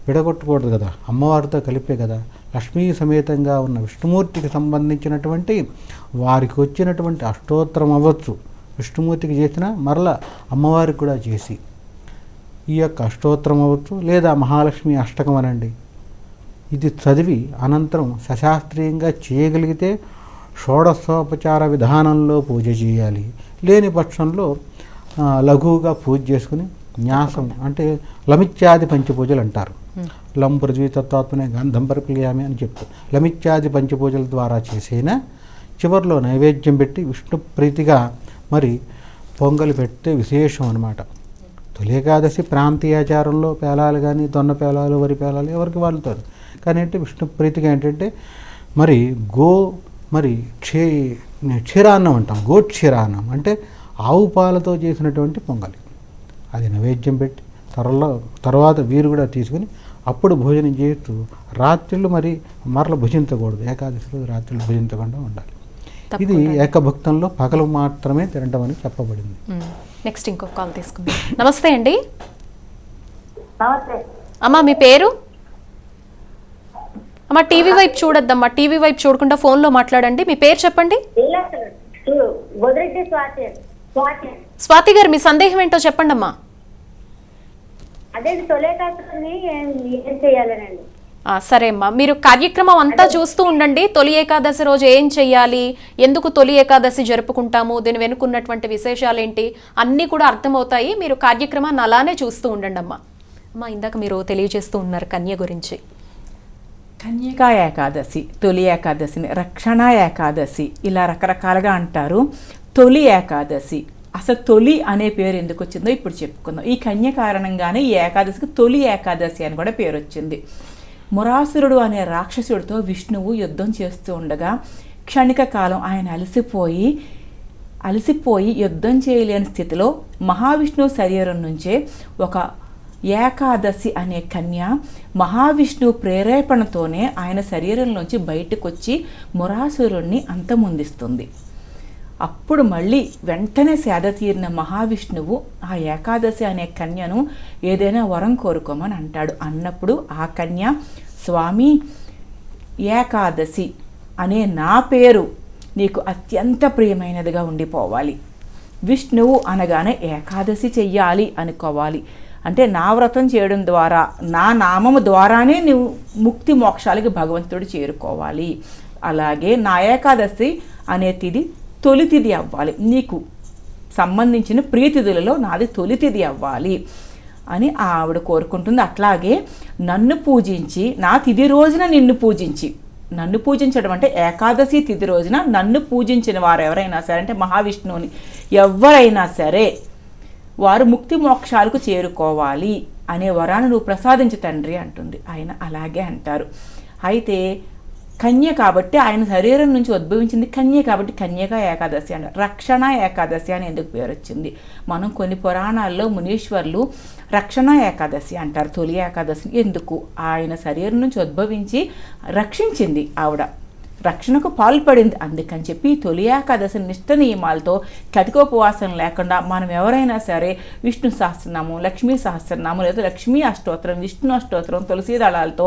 విడగొట్టకూడదు కదా, అమ్మవారితో కలిపే కదా. లక్ష్మీ సమేతంగా ఉన్న విష్ణుమూర్తికి సంబంధించినటువంటి వారికి వచ్చినటువంటి అష్టోత్తరం అవ్వచ్చు, విష్ణుమూర్తికి చేసిన మరలా అమ్మవారికి కూడా చేసి ఈ యొక్క అష్టోత్తరం అవ్వచ్చు, లేదా మహాలక్ష్మి అష్టకం అనండి. ఇది చదివి అనంతరం సశాస్త్రీయంగా చేయగలిగితే షోడశోపచార విధానంలో పూజ చేయాలి. లేని పక్షంలో లఘువుగా పూజ చేసుకుని న్యాసం అంటే లమిత్యాది పంచపూజలు అంటారు. లం పృథ్వీ తత్వాత్మనే గంధం పరిప్లియామి అని చెప్తారు. లమిత్యాది పంచపూజల ద్వారా చేసైనా చివరిలో నైవేద్యం పెట్టి విష్ణు ప్రీతిగా మరి పొంగలి పెడితే విశేషం అన్నమాట. తొలి ఏకాదశి ప్రాంతీయాచారంలో పేలాలు కానీ దొన్న పేలాలు వరి పేలాలు ఎవరికి వాళ్తారు. కానీ అంటే విష్ణు ప్రీతిగా ఏంటంటే మరి మరి క్షీరాన్నం అంటాం. క్షీరాన్నం అంటే ఆవు పాలతో చేసినటువంటి పొంగలి, అది నైవేద్యం పెట్టి తర్వాత వీరు కూడా తీసుకుని అప్పుడు భోజనం చేస్తూ రాత్రిళ్ళు మరి మరల భుజించకూడదు. ఏకాదశి రోజు రాత్రిళ్ళు భుజించకుండా ఉండాలి. ఇది ఏకభక్తంలో పగలు మాత్రమే తినడం అని చెప్పబడింది. నెక్స్ట్ ఇంకొక కాల్ తీసుకుందాం. నమస్తే అండి. నమస్తే అమ్మా మీ పేరు? అమ్మా టీవీ వైపు చూడొద్దమ్మా, టీవీ వైపు చూడకుండా ఫోన్లో మాట్లాడండి. మీ పేరు చెప్పండి. స్వాతి గారు మీ సందేహం ఏంటో చెప్పండి అమ్మా. అదే తొలేకాదశిని ఏం చేయాలనండి? సరే అమ్మా, మీరు కార్యక్రమం అంతా చూస్తూ ఉండండి. తొలి ఏకాదశి రోజు ఏం చెయ్యాలి, ఎందుకు తొలి ఏకాదశి జరుపుకుంటాము, దీని వెనుకున్నటువంటి విశేషాలు ఏంటి అన్నీ కూడా అర్థమవుతాయి. మీరు కార్యక్రమాన్ని అలానే చూస్తూ ఉండండి అమ్మా. అమ్మా ఇందాక మీరు తెలియజేస్తూ ఉన్నారు కన్య గురించి. కన్యకా ఏకాదశి, తొలి ఏకాదశిని రక్షణ ఏకాదశి ఇలా రకరకాలుగా అంటారు. తొలి ఏకాదశి, అసలు తొలి అనే పేరు ఎందుకు వచ్చిందో ఇప్పుడు చెప్పుకుందాం. ఈ కన్య కారణంగానే ఈ ఏకాదశికి తొలి ఏకాదశి అని కూడా పేరు వచ్చింది. మురాసురుడు అనే రాక్షసుడితో విష్ణువు యుద్ధం చేస్తూ ఉండగా క్షణిక కాలం ఆయన అలసిపోయి యుద్ధం చేయలేని స్థితిలో మహావిష్ణువు శరీరం నుంచే ఒక ఏకాదశి అనే కన్య మహావిష్ణువు ప్రేరేపణతోనే ఆయన శరీరంలోంచి బయటకు వచ్చి మురాసురుణ్ణి అంతమొందిస్తుంది. అప్పుడు మళ్ళీ వెంటనే సేద తీరిన మహావిష్ణువు ఆ ఏకాదశి అనే కన్యను ఏదైనా వరం కోరుకోమని అంటాడు. అన్నప్పుడు ఆ కన్య, స్వామి ఏకాదశి అనే నా పేరు నీకు అత్యంత ప్రియమైనదిగా ఉండిపోవాలి. విష్ణువు అనగానే ఏకాదశి చెయ్యాలి అనుకోవాలి. అంటే నా వ్రతం చేయడం ద్వారా, నా నామము ద్వారానే నువ్వు ముక్తి మోక్షాలకి భగవంతుడు చేరుకోవాలి. అలాగే నా ఏకాదశి అనే తిథి తొలి తిథి అవ్వాలి, నీకు సంబంధించిన ప్రియతిథులలో నాది తొలి తిథి అవ్వాలి అని ఆవిడ కోరుకుంటుంది. అట్లాగే నన్ను పూజించి నా తిథి రోజున నిన్ను పూజించి, నన్ను పూజించడం అంటే ఏకాదశి తిథి రోజున నన్ను పూజించిన వారు ఎవరైనా సరే, అంటే మహావిష్ణువుని ఎవరైనా సరే, వారు ముక్తి మోక్షాలకు చేరుకోవాలి అనే వరాన్ని నువ్వు ప్రసాదించు తండ్రి అంటుంది. ఆయన అలాగే అంటారు. అయితే కన్య కాబట్టి ఆయన శరీరం నుంచి ఉద్భవించింది కన్య కాబట్టి కన్యగా ఏకాదశి అంటారు. రక్షణ ఏకాదశి అని ఎందుకు పేరు వచ్చింది? మనం కొన్ని పురాణాల్లో మునీశ్వర్లు రక్షణ ఏకాదశి అంటారు తొలి ఏకాదశి. ఎందుకు? ఆయన శరీరం నుంచి ఉద్భవించి రక్షించింది ఆవిడ, రక్షణకు పాల్పడింది. అందుకని చెప్పి తొలి ఏకాదశి నిష్ఠ నియమాలతో కటికోపవాసం లేకుండా మనం ఎవరైనా సరే విష్ణు సహస్రనామం, లక్ష్మీ సహస్రనామం లేదా లక్ష్మీ అష్టోత్తరం, విష్ణు అష్టోత్తరం తులసి దళాలతో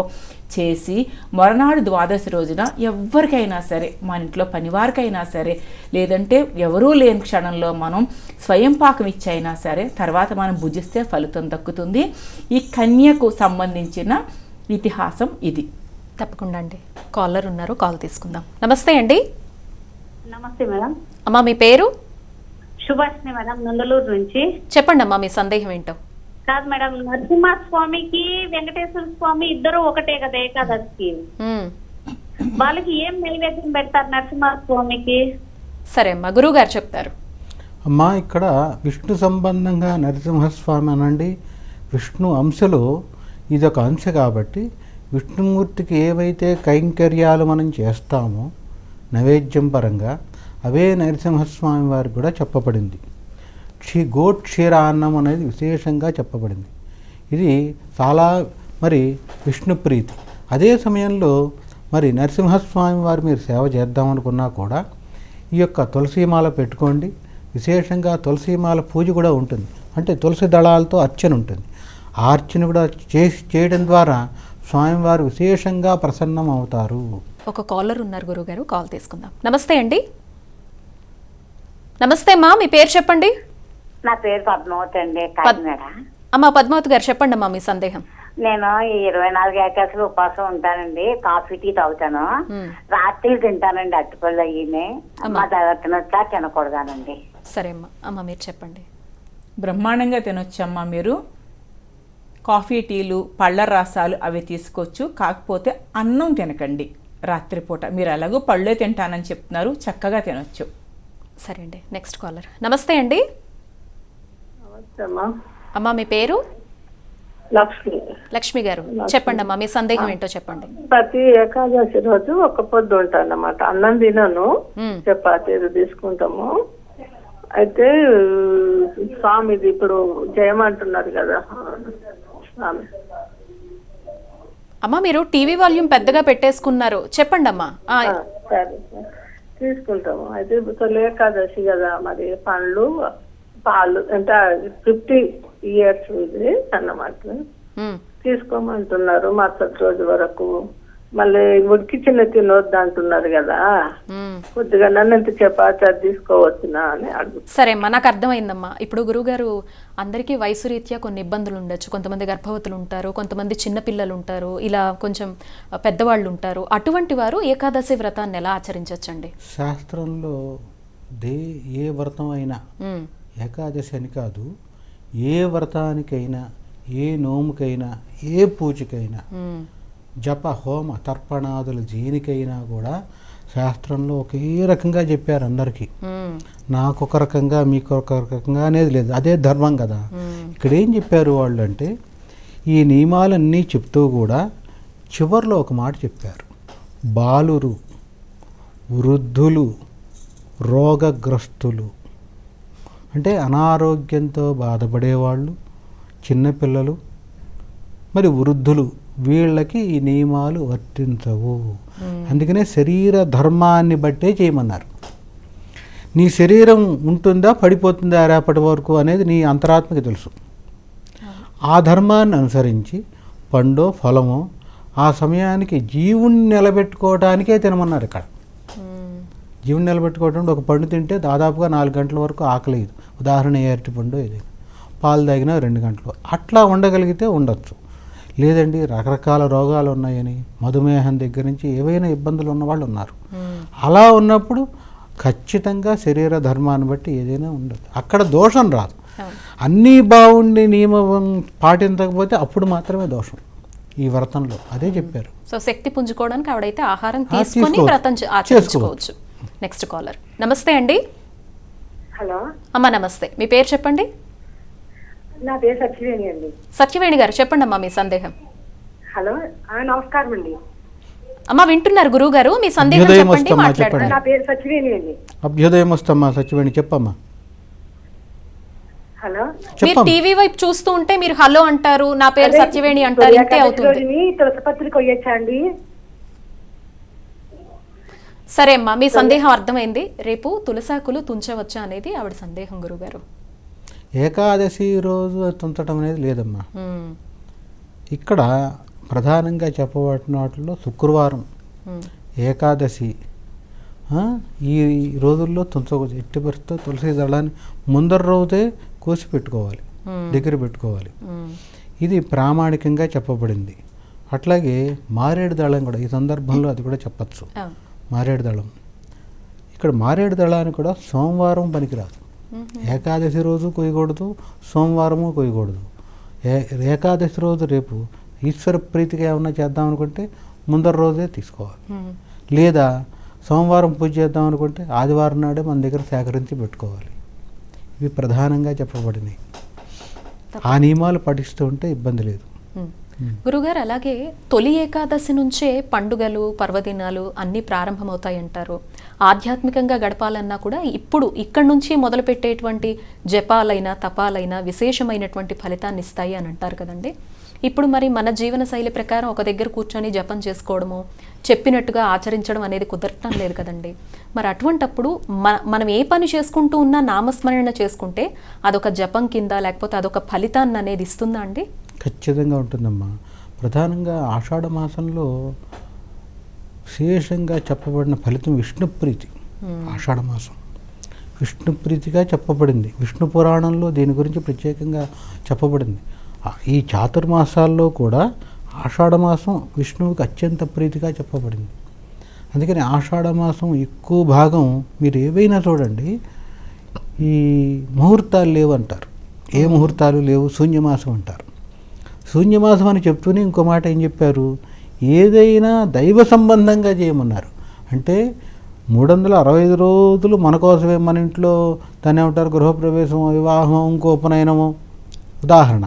చేసి మరునాడు ద్వాదశి రోజున ఎవరికైనా సరే, మన ఇంట్లో పనివారికైనా సరే, లేదంటే ఎవరూ లేని క్షణంలో మనం స్వయం పాకం ఇచ్చైనా సరే తర్వాత మనం భుజిస్తే ఫలితం దక్కుతుంది. ఈ కన్యకు సంబంధించిన ఇతిహాసం ఇది. తప్పకుండా అండి. కాలర్ ఉన్నారు, కాల్ తీసుకుందాం. నమస్తే అండి. నమస్తే మేడం. అమ్మా మీ పేరు సుభాష్ని మేడం, నందలూరు నుంచి. చెప్పండి అమ్మా మీ సందేహం ఏంటో. కాదు మేడం, నరసింహస్వామికి వెంకటేశ్వర స్వామి ఇద్దరు ఒకటే కదా ఏకాదశికి. మ్మ్. వాళ్ళకి ఏం నైవేద్యం పెడతారు నరసింహస్వామికి? సరే అమ్మా గురువు గారు చెప్తారు. అమ్మా ఇక్కడ విష్ణు సంబంధంగా నరసింహస్వామి అనండి, విష్ణు అంశలో ఇదొక అంశ కాబట్టి విష్ణుమూర్తికి ఏవైతే కైంకర్యాలు మనం చేస్తామో నైవేద్యం పరంగా అవే నరసింహస్వామి వారికి కూడా చెప్పబడింది. క్షీరాన్నం అనేది విశేషంగా చెప్పబడింది. ఇది చాలా మరి విష్ణుప్రీతి. అదే సమయంలో మరి నరసింహస్వామి వారు మీరు సేవ చేద్దామనుకున్నా కూడా ఈ యొక్క తులసీమాల పెట్టుకోండి. విశేషంగా తులసీమాల పూజ కూడా ఉంటుంది, అంటే తులసి దళాలతో అర్చన ఉంటుంది. ఆ అర్చన కూడా చేయడం ద్వారా స్వామివారు విశేషంగా ప్రసన్నం అవుతారు. ఒక కాలర్ ఉన్నారు గురుగారు, కాల్ తీసుకుందాం. నమస్తే అండి. నమస్తే అమ్మా మీ పేరు చెప్పండి. నా పేరు పద్మావతి అండి, కాకినాడ. అమ్మా పద్మావతి గారు చెప్పండి అమ్మా మీ సందేహం. నేను ఈ 24 ఏకాదశులు ఉపవాసం ఉంటానండి. కాఫీ టీ తాగుతాను, రాత్రి తింటానండి అట్టుపళ్ళు అయ్యి. మా దగ్గర తినొచ్చా తినకూడదానండి? సరే అమ్మా, అమ్మ మీరు చెప్పండి. బ్రహ్మాండంగా తినొచ్చమ్మా మీరు. కాఫీ టీలు పళ్ళ రసాలు అవి తీసుకోవచ్చు, కాకపోతే అన్నం తినకండి రాత్రిపూట. మీరు ఎలాగో పళ్ళే తింటానని చెప్తున్నారు, చక్కగా తినొచ్చు. సరే అండి, నెక్స్ట్ కాలర్. నమస్తే అండి. అమ్మా మీ పేరు? లక్ష్మి. లక్ష్మి గారు చెప్పండి అమ్మా మీ సందేహం ఏంటో చెప్పండి. ప్రతి ఏకాదశి రోజు ఒక పొద్దు ఉంటాను అన్నమాట. అన్నం తినను, చపాతీ తీసుకుంటాము. అయితే స్వామిది ఇప్పుడు జయమంటున్నారు కదా స్వామి. అమ్మా మీరు టీవీ వాల్యూమ్ పెద్దగా పెట్టేసుకున్నారు, చెప్పండి అమ్మా. సరే తీసుకుంటాము. అయితే తొలి ఏకాదశి కదా, మరి పండ్లు పాలు అంటే 50 years ఇది అన్నమాట తీసుకోమంటున్నారు మరుసటి రోజు వరకు. మళ్ళీ ఉడికిచ్చిన తినొద్దు అంటున్నారు కదా, కొద్దిగా నన్ను ఎంత చపాతి తీసుకోవచ్చునా అని అడుగు. సరే అమ్మా నాకు అర్థమైందమ్మా. ఇప్పుడు గురువుగారు అందరికీ వయసు రీత్యా కొన్ని ఇబ్బందులు ఉండొచ్చు. కొంతమంది గర్భవతులు ఉంటారు, కొంతమంది చిన్నపిల్లలు ఉంటారు, ఇలా కొంచెం పెద్దవాళ్ళు ఉంటారు. అటువంటి వారు ఏకాదశి వ్రతాన్ని ఎలా ఆచరించవచ్చండి? శాస్త్రంలో ఏ వ్రతం అయినా ఏకాదశి అని కాదు, ఏ వ్రతానికైనా ఏ నోముకైనా ఏ పూజకైనా జప హోమ తర్పణాదులు దేనికైనా కూడా శాస్త్రంలో ఒకే రకంగా చెప్పారు అందరికీ. నాకొక రకంగా మీకొక రకంగా అనేది లేదు, అదే ధర్మం కదా. ఇక్కడ ఏం చెప్పారు వాళ్ళు అంటే ఈ నియమాలన్నీ చెప్తూ కూడా చివరిలో ఒక మాట చెప్పారు. బాలురు, వృద్ధులు, రోగగ్రస్తులు అంటే అనారోగ్యంతో బాధపడేవాళ్ళు, చిన్నపిల్లలు, మరి వృద్ధులు, వీళ్ళకి ఈ నియమాలు వర్తించవు. అందుకనే శరీర ధర్మాన్ని బట్టే చేయమన్నారు. నీ శరీరం ఉంటుందా పడిపోతుందా రేపటి వరకు అనేది నీ అంతరాత్మకి తెలుసు. ఆ ధర్మాన్ని అనుసరించి పండో ఫలమో ఆ సమయానికి జీవుణ్ణి నిలబెట్టుకోవడానికే తినమన్నారు. ఇక్కడ జీవుని నిలబెట్టుకోవడం ఒక పండు తింటే దాదాపుగా 4 గంటల వరకు ఆకలేదు. ఉదాహరణ అరటి పండు, ఇది పాలు తాగినా 2 గంటలు. అట్లా ఉండగలిగితే ఉండొచ్చు. లేదండి రకరకాల రోగాలు ఉన్నాయని మధుమేహం దగ్గర నుంచి ఏవైనా ఇబ్బందులు ఉన్న వాళ్ళు ఉన్నారు. అలా ఉన్నప్పుడు ఖచ్చితంగా శరీర ధర్మాన్ని బట్టి ఏదైనా ఉండదు, అక్కడ దోషం రాదు. అన్నీ బాగుండి నియమం పాటించకపోతే అప్పుడు మాత్రమే దోషం ఈ వ్రతంలో. అదే చెప్పారు. సో శక్తి పుంజుకోవడానికి ఆవిడైతే ఆహారం తీసుకొని వ్రతం ఆచరించుకోవచ్చు. Next caller. నమస్తే అండి. హలో అమ్మా నమస్తే, మీ పేరు చెప్పండి. నా పేరు సత్యవేణి అండి. సత్యవేణి గారు చెప్పండి అమ్మా మీ సందేహం. హలో నమస్కారం అండి. అమ్మా వింటున్నారు గురువు గారు, మీ సందేహం చెప్పండి, మాట్లాడండి. నా పేరు సత్యవేణి అండి. అభ్యుదయం వస్తమ్మా సత్యవేణి, చెప్పమ్మా. హలో మీరు టీవీ వైపు చూస్తూ ఉంటే మీరు హలో అంటారు, నా పేరు సత్యవేణి అంటారు, ఇంతే అవుతుంది. తులసిపత్రికి పోయొచ్చా అండి? సరే అమ్మా మీ సందేహం అర్థమైంది. రేపు తులసాకులు తుంచవచ్చా అనేది ఆవిడ సందేహం గురుగారు. ఏకాదశి రోజు తుంచడం అనేది లేదమ్మా. ఇక్కడ ప్రధానంగా చెప్పబడిన వాటిలో శుక్రవారం, ఏకాదశి ఈ రోజుల్లో తుంచకూడదు. ఎట్టి పరిస్థితితో తులసి దళాన్ని ముందర రోజే కోసి పెట్టుకోవాలి, దగ్గర పెట్టుకోవాలి. ఇది ప్రామాణికంగా చెప్పబడింది. అట్లాగే మారేడు దళం కూడా ఈ సందర్భంలో అది కూడా చెప్పచ్చు. మారేడు దళం ఇక్కడ మారేడు దళానికి కూడా సోమవారం పనికిరాదు. ఏకాదశి రోజు కొయ్యకూడదు, సోమవారము కొయ్యకూడదు. ఏకాదశి రోజు రేపు ఈశ్వర ప్రీతిగా ఏమన్నా చేద్దాం అనుకుంటే ముందర రోజే తీసుకోవాలి. లేదా సోమవారం పూజ చేద్దాం అనుకుంటే ఆదివారం నాడే మన దగ్గర సేకరించి పెట్టుకోవాలి. ఇవి ప్రధానంగా చెప్పబడినాయి. ఆ నియమాలు పాటిస్తూ ఉంటే ఇబ్బంది లేదు. గురుగారు, అలాగే తొలి ఏకాదశి నుంచే పండుగలు పర్వదినాలు అన్నీ ప్రారంభమవుతాయంటారు. ఆధ్యాత్మికంగా గడపాలన్నా కూడా ఇక్కడి నుంచి మొదలుపెట్టేటువంటి జపాలైనా తపాలైనా విశేషమైనటువంటి ఫలితాన్ని ఇస్తాయి అని అంటారు కదండి. ఇప్పుడు మరి మన జీవన శైలి ప్రకారం ఒక దగ్గర కూర్చొని జపం చేసుకోవడము, చెప్పినట్టుగా ఆచరించడం అనేది కుదరటం లేదు కదండి. మరి అటువంటప్పుడు మనం ఏ పని చేసుకుంటూ ఉన్నా నామస్మరణ చేసుకుంటే అదొక జపం కింద లేకపోతే అదొక ఫలితాన్ని అనేది ఇస్తుందా అండి? ఖచ్చితంగా ఉంటుందమ్మా. ప్రధానంగా ఆషాఢ మాసంలో విశేషంగా చెప్పబడిన ఫలితం విష్ణుప్రీతి. ఆషాఢ మాసం విష్ణుప్రీతిగా చెప్పబడింది. విష్ణు పురాణంలో దీని గురించి ప్రత్యేకంగా చెప్పబడింది. ఈ చాతుర్మాసాల్లో కూడా ఆషాఢ మాసం విష్ణువుకి అత్యంత ప్రీతిగా చెప్పబడింది. అందుకని ఆషాఢ మాసం ఎక్కువ భాగం మీరు ఏవైనా చూడండి, ఈ ముహూర్తాలు లేవు అంటారు. ఏ ముహూర్తాలు లేవు, శూన్యమాసం అంటారు. శూన్యమాసం అని చెప్తూనే ఇంకో మాట ఏం చెప్పారు, ఏదైనా దైవ సంబంధంగా చేయమన్నారు. అంటే 365 రోజులు మన కోసమే, మన ఇంట్లో దాన్ని ఏమంటారు, గృహప్రవేశం, వివాహం, ఇంకో ఉపనయనము ఉదాహరణ.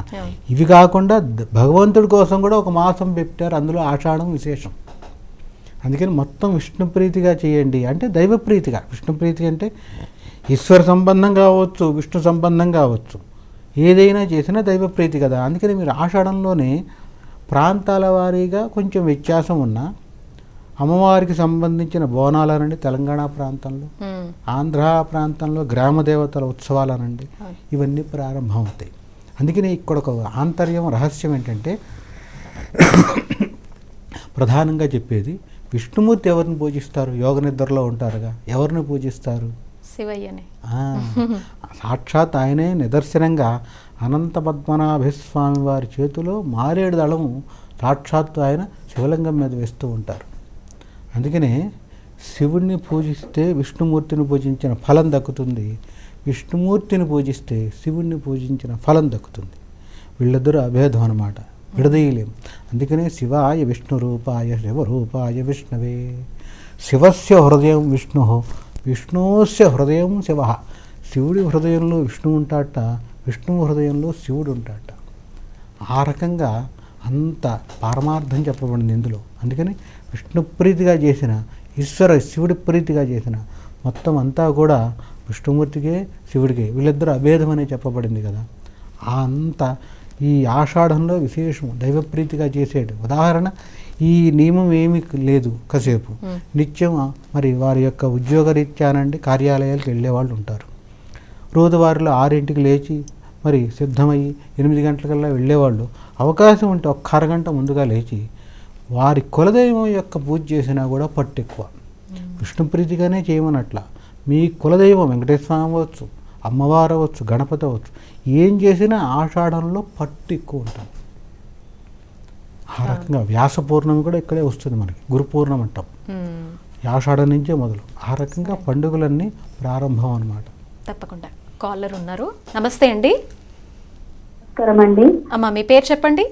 ఇవి కాకుండా భగవంతుడి కోసం కూడా ఒక మాసం పెట్టారు, అందులో ఆషాఢం విశేషం. అందుకని మొత్తం విష్ణుప్రీతిగా చేయండి, అంటే దైవప్రీతిగా. విష్ణుప్రీతి అంటే ఈశ్వర సంబంధం కావచ్చు, విష్ణు సంబంధం కావచ్చు, ఏదైనా చేసినా దైవప్రీతి కదా. అందుకని మీరు ఆషాఢంలోనే ప్రాంతాల వారీగా కొంచెం వ్యత్యాసం ఉన్నా అమ్మవారికి సంబంధించిన బోనాలనండి తెలంగాణ ప్రాంతంలో, ఆంధ్ర ప్రాంతంలో గ్రామ దేవతల ఉత్సవాలనండి, ఇవన్నీ ప్రారంభం అవుతాయి. అందుకని ఇక్కడ ఒక ఆంతర్యం, రహస్యం ఏంటంటే ప్రధానంగా చెప్పేది విష్ణుమూర్తి ఎవరిని పూజిస్తారు? యోగ నిద్రలో ఉంటారుగా, ఎవరిని పూజిస్తారు? శివయ్యనే. సాక్షాత్ ఆయనే నిదర్శనంగా అనంత పద్మనాభస్వామి వారి చేతిలో మారేడు దళము సాక్షాత్తు ఆయన శివలింగం మీద వేస్తూ ఉంటారు. అందుకనే శివుణ్ణి పూజిస్తే విష్ణుమూర్తిని పూజించిన ఫలం దక్కుతుంది, విష్ణుమూర్తిని పూజిస్తే శివుణ్ణి పూజించిన ఫలం దక్కుతుంది. వీళ్ళిద్దరూ అభేదం అన్నమాట, విడదీయలేం. అందుకనే శివాయ విష్ణు రూపాయ శివరూపాయ విష్ణవే, శివస్య హృదయం విష్ణు, విష్ణుస్య హృదయం శివ. శివుడి హృదయంలో విష్ణువు ఉంటాట, విష్ణువు హృదయంలో శివుడు ఉంటాట. ఆ రకంగా అంత పారమార్థం చెప్పబడింది ఇందులో. అందుకని విష్ణుప్రీతిగా చేసిన, శివుడి ప్రీతిగా చేసిన మొత్తం అంతా కూడా విష్ణుమూర్తికే శివుడికే, వీళ్ళిద్దరూ అభేదం అనే చెప్పబడింది కదా. అంత ఈ ఆషాఢంలో విశేషం దైవప్రీతిగా చేసేడు. ఉదాహరణ, ఈ నియమం ఏమీ లేదు, కాసేపు నిత్యం మరి వారి యొక్క ఉద్యోగరీత్యానండి కార్యాలయాలకు వెళ్ళేవాళ్ళు ఉంటారు. రోజువారీలో 6ంటికి లేచి మరి సిద్ధమయ్యి 8 గంటలకల్లా వెళ్ళేవాళ్ళు అవకాశం ఉంటే ఒక్క అరగంట ముందుగా లేచి వారి కులదైవం యొక్క పూజ చేసినా కూడా పట్టు ఎక్కువ. విష్ణుప్రీతిగానే చేయమనట్ల. మీ కులదైవం వెంకటేశ్వర స్వామి అవ్వచ్చు, అమ్మవారు అవ్వచ్చు, గణపతి అవ్వచ్చు, ఏం చేసినా ఆషాఢంలో పట్టు ఎక్కువ ఉంటుంది. ఆ రకంగా వ్యాస పూర్ణమి కూడా ఇక్కడే వస్తుంది మనకి, గురు పూర్ణం అంటాం, ఆషాఢం నుంచే మొదలు. ఆ రకంగా పండుగలన్నీ ప్రారంభం అన్నమాట. తప్పకుండా. కాలర్ ఉన్నారు. నమస్తే అండి. నమస్కారం అండి. అమ్మా మీ పేరు చెప్పండి.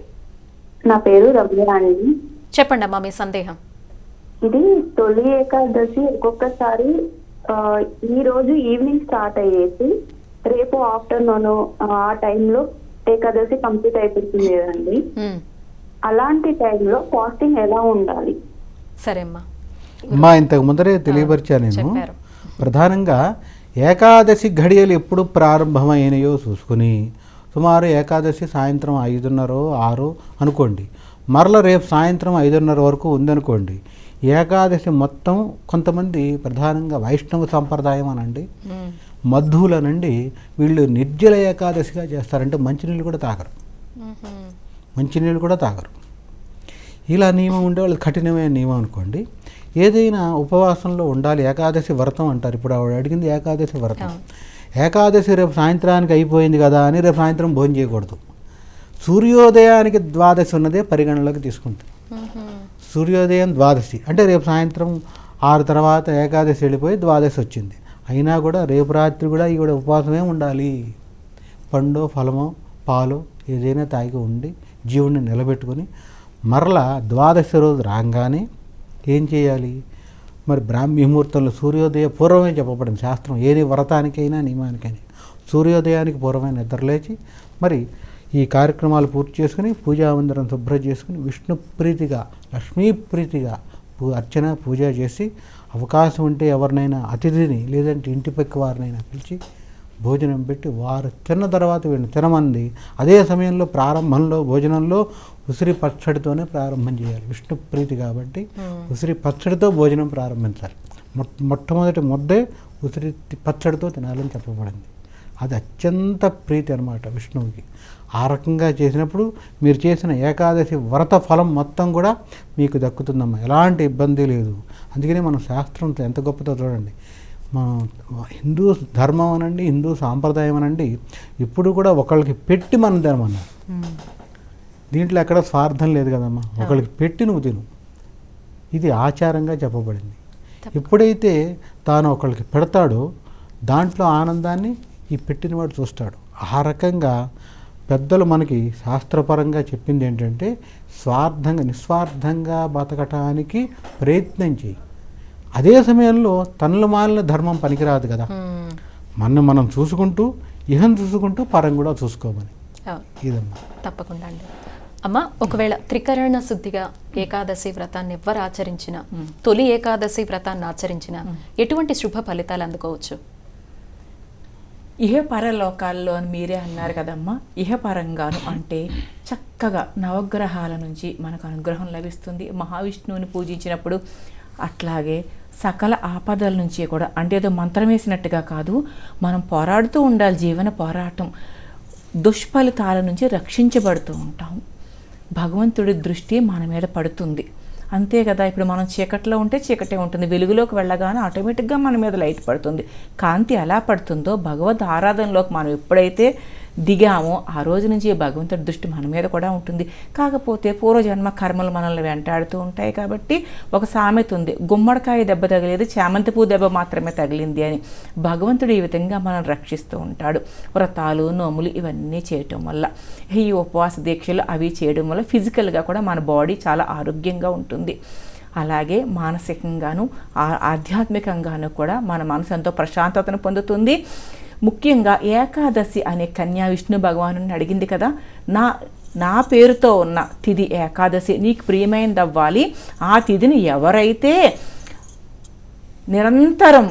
నా పేరు రమ్య అండి. చెప్పండి అమ్మా మీ సందేహం. ఇది తొలి ఏకాదశి ఒక్కొక్కసారి ఈ రోజు ఈవినింగ్ స్టార్ట్ అయ్యేసి రేపు ఆఫ్టర్నూన్ ఆ టైంలో ఏకాదశి కంప్లీట్ అయిపోతుంది కదండి. అలాంటి టైంలో ఫాస్టింగ్ ఎలా ఉండాలి? సరే అమ్మా. అమ్మా ఇంతకు ముందరే తెలియపరిచా నేను. ప్రధానంగా ఏకాదశి ఘడియలు ఎప్పుడు ప్రారంభమైనయో చూసుకుని సుమారు ఏకాదశి సాయంత్రం 5:30, 6 అనుకోండి, మరల రేపు సాయంత్రం 5:30 వరకు ఉందనుకోండి. ఏకాదశి మొత్తం కొంతమంది ప్రధానంగా వైష్ణవ సంప్రదాయం అనండి, మధ్వులనండి, వీళ్ళు నిర్జల ఏకాదశిగా చేస్తారంటే మంచినీళ్ళు కూడా తాగరు. ఇలా నియమం ఉండే వాళ్ళు కఠినమైన నియమం అనుకోండి. ఏదైనా ఉపవాసంలో ఉండాలి, ఏకాదశి వ్రతం అంటారు. ఇప్పుడు ఆవిడ అడిగింది ఏకాదశి వ్రతం. ఏకాదశి రేపు సాయంత్రానికి అయిపోయింది కదా అని రేపు సాయంత్రం భోజనం చేయకూడదు. సూర్యోదయానికి ద్వాదశి ఉన్నదే పరిగణలోకి తీసుకుంటుంది. సూర్యోదయం ద్వాదశి అంటే రేపు సాయంత్రం 6 తర్వాత ఏకాదశి వెళ్ళిపోయి ద్వాదశి వచ్చింది. అయినా కూడా రేపు రాత్రి కూడా ఈవిడ ఉపవాసమే ఉండాలి. పండో ఫలమో పాలో ఏదైనా తాగి ఉండి జీవుడిని నిలబెట్టుకొని మరలా ద్వాదశి రోజు రాగానే ఏం చేయాలి? మరి బ్రాహ్మీ ముహూర్తంలో సూర్యోదయ పూర్వమే చెప్పబడింది శాస్త్రం. ఏది వ్రతానికైనా నియమానికైనా సూర్యోదయానికి పూర్వమే నిద్రలేచి మరి ఈ కార్యక్రమాలు పూర్తి చేసుకుని పూజామందిరం శుభ్రం చేసుకుని విష్ణు ప్రీతిగా లక్ష్మీ ప్రీతిగా అర్చన పూజ చేసి అవకాశం ఉంటే ఎవరినైనా అతిథిని లేదంటే ఇంటి పక్క వారినైనా పిలిచి భోజనం పెట్టి వారు తిన్న తర్వాత వీళ్ళని తినమంది. అదే సమయంలో ప్రారంభంలో భోజనంలో ఉసిరి పచ్చడితోనే ప్రారంభం చేయాలి. విష్ణు ప్రీతి కాబట్టి ఉసిరి పచ్చడితో భోజనం ప్రారంభించాలి. మొట్టమొదటి ముద్దే ఉసిరి పచ్చడితో తినాలని చెప్పబడింది. అది అత్యంత ప్రీతి అనమాట విష్ణువుకి. ఆ రకంగా చేసినప్పుడు మీరు చేసిన ఏకాదశి వ్రత ఫలం మొత్తం కూడా మీకు దక్కుతుందమ్మా. ఎలాంటి ఇబ్బంది లేదు. అందుకనే మన శాస్త్రంతో ఎంత గొప్పతో చూడండి. మన హిందూ ధర్మం అనండి, హిందూ సాంప్రదాయం అనండి, ఇప్పుడు కూడా ఒకళ్ళకి పెట్టి మనం తినమన్నారు. దీంట్లో ఎక్కడ స్వార్థం లేదు కదమ్మా. ఒకళ్ళకి పెట్టి నువ్వు తిను, ఇది ఆచారంగా చెప్పబడింది. ఎప్పుడైతే తాను ఒకళ్ళకి పెడతాడో దాంట్లో ఆనందాన్ని ఈ పెట్టినవాడు చూస్తాడు. ఆ రకంగా పెద్దలు మనకి శాస్త్రపరంగా చెప్పింది ఏంటంటే స్వార్థంగా నిస్వార్థంగా బతకటానికి ప్రయత్నం చేయి. అదే సమయంలో తనలు మాలిన ధర్మం పనికిరాదు కదా. మనం చూసుకుంటూ ఇహం చూసుకుంటూ పరం కూడా చూసుకోమని ఇదమ్మా. తప్పకుండా అండి. అమ్మ, ఒకవేళ త్రికరణ శుద్ధిగా ఏకాదశి వ్రతాన్ని ఎవరు ఆచరించినా, తొలి ఏకాదశి వ్రతాన్ని ఆచరించినా ఎటువంటి శుభ ఫలితాలు అందుకోవచ్చు? ఇహపరలోకాల్లో అని మీరే అన్నారు కదమ్మా. ఇహపరంగాను అంటే చక్కగా నవగ్రహాల నుంచి మనకు అనుగ్రహం లభిస్తుంది. మహావిష్ణువుని పూజించినప్పుడు అట్లాగే సకల ఆపదల నుంచి కూడా, అంటే ఏదో మంత్రం వేసినట్టుగా కాదు, మనం పోరాడుతూ ఉండాలి. జీవన పోరాటం. దుష్ఫలితాల నుంచి రక్షించబడుతూ ఉంటాం. భగవంతుడి దృష్టి మన మీద పడుతుంది. అంతే కదా. ఇప్పుడు మనం చీకట్లో ఉంటే చీకటే ఉంటుంది, వెలుగులోకి వెళ్ళగానే ఆటోమేటిక్గా మన మీద లైట్ పడుతుంది. కాంతి ఎలా పడుతుందో భగవద్ ఆరాధనలోకి మనం ఎప్పుడైతే దిగామో ఆ రోజు నుంచి భగవంతుడి దృష్టి మన మీద కూడా ఉంటుంది. కాకపోతే పూర్వజన్మ కర్మలు మనల్ని వెంటాడుతూ ఉంటాయి కాబట్టి ఒక సామెత ఉంది, గుమ్మడికాయ దెబ్బ తగిలేదు చామంతి పూ దెబ్బ మాత్రమే తగిలింది అని. భగవంతుడు ఈ విధంగా మనం రక్షిస్తూ ఉంటాడు. వ్రతాలు నోములు ఇవన్నీ చేయటం వల్ల, ఈ ఉపవాస దీక్షలు అవి చేయడం వల్ల ఫిజికల్గా కూడా మన బాడీ చాలా ఆరోగ్యంగా ఉంటుంది. అలాగే మానసికంగాను ఆధ్యాత్మికంగాను కూడా మన మనసు ఎంతో ప్రశాంతతను పొందుతుంది. ముఖ్యంగా ఏకాదశి అనే కన్యా విష్ణు భగవాను అడిగింది కదా, నా పేరుతో ఉన్న తిథి ఏకాదశి నీకు ప్రియమైనది అవ్వాలి. ఆ తిథిని ఎవరైతే నిరంతరం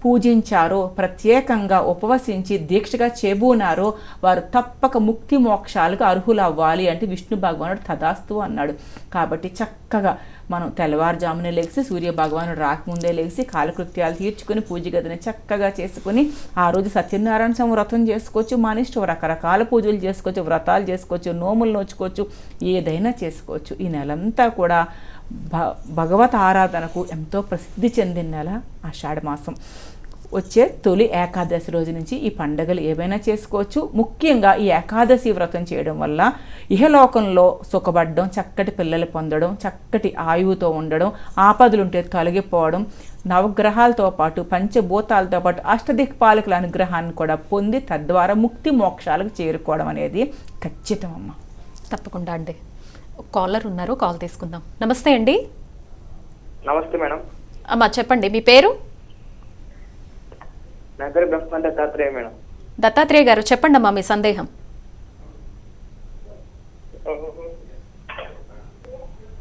పూజించారో, ప్రత్యేకంగా ఉపవసించి దీక్షగా చేబూనారో వారు తప్పక ముక్తి మోక్షాలకు అర్హులు అవ్వాలి అంటే విష్ణు భగవానుడు తదాస్తు అన్నాడు. కాబట్టి చక్కగా మనం తెల్లవారుజామునే లేచి సూర్య భగవానుడు రాకముందే లేచి కాలకృత్యాలు తీర్చుకుని పూజ గదిని చక్కగా చేసుకుని ఆ రోజు సత్యనారాయణ స్వామి వ్రతం చేసుకోవచ్చు. మన ఇష్టం రకరకాల పూజలు చేసుకోవచ్చు, వ్రతాలు చేసుకోవచ్చు, నోములు నోచుకోవచ్చు, ఏదైనా చేసుకోవచ్చు. ఈ నెలంతా కూడా భగవత్ ఆరాధనకు ఎంతో ప్రసిద్ధి చెందిన నెల ఆషాఢ మాసం. వచ్చే తొలి ఏకాదశి రోజు నుంచి ఈ పండుగలు ఏవైనా చేసుకోవచ్చు. ముఖ్యంగా ఈ ఏకాదశి వ్రతం చేయడం వల్ల ఇహలోకంలో సుఖపడడం, చక్కటి పిల్లలు పొందడం, చక్కటి ఆయువుతో ఉండడం, ఆపదలుంటే తొలగిపోవడం, నవగ్రహాలతో పాటు పంచభూతాలతో పాటు అష్టదిక్పాలకుల అనుగ్రహాన్ని కూడా పొంది తద్వారా ముక్తి మోక్షాలకు చేరుకోవడం అనేది ఖచ్చితమమ్మా. తప్పకుండా అండి. కాలర్ ఉన్నారు, కాల్ తీసుకుందాం. నమస్తే అండి. నమస్తే మేడం. అమ్మా చెప్పండి, మీ పేరు? నా పేరు బ్రహ్మ దత్తాత్రేయ మేడం. దత్తాత్రేయ గారు చెప్పండి అమ్మా మీ సందేహం.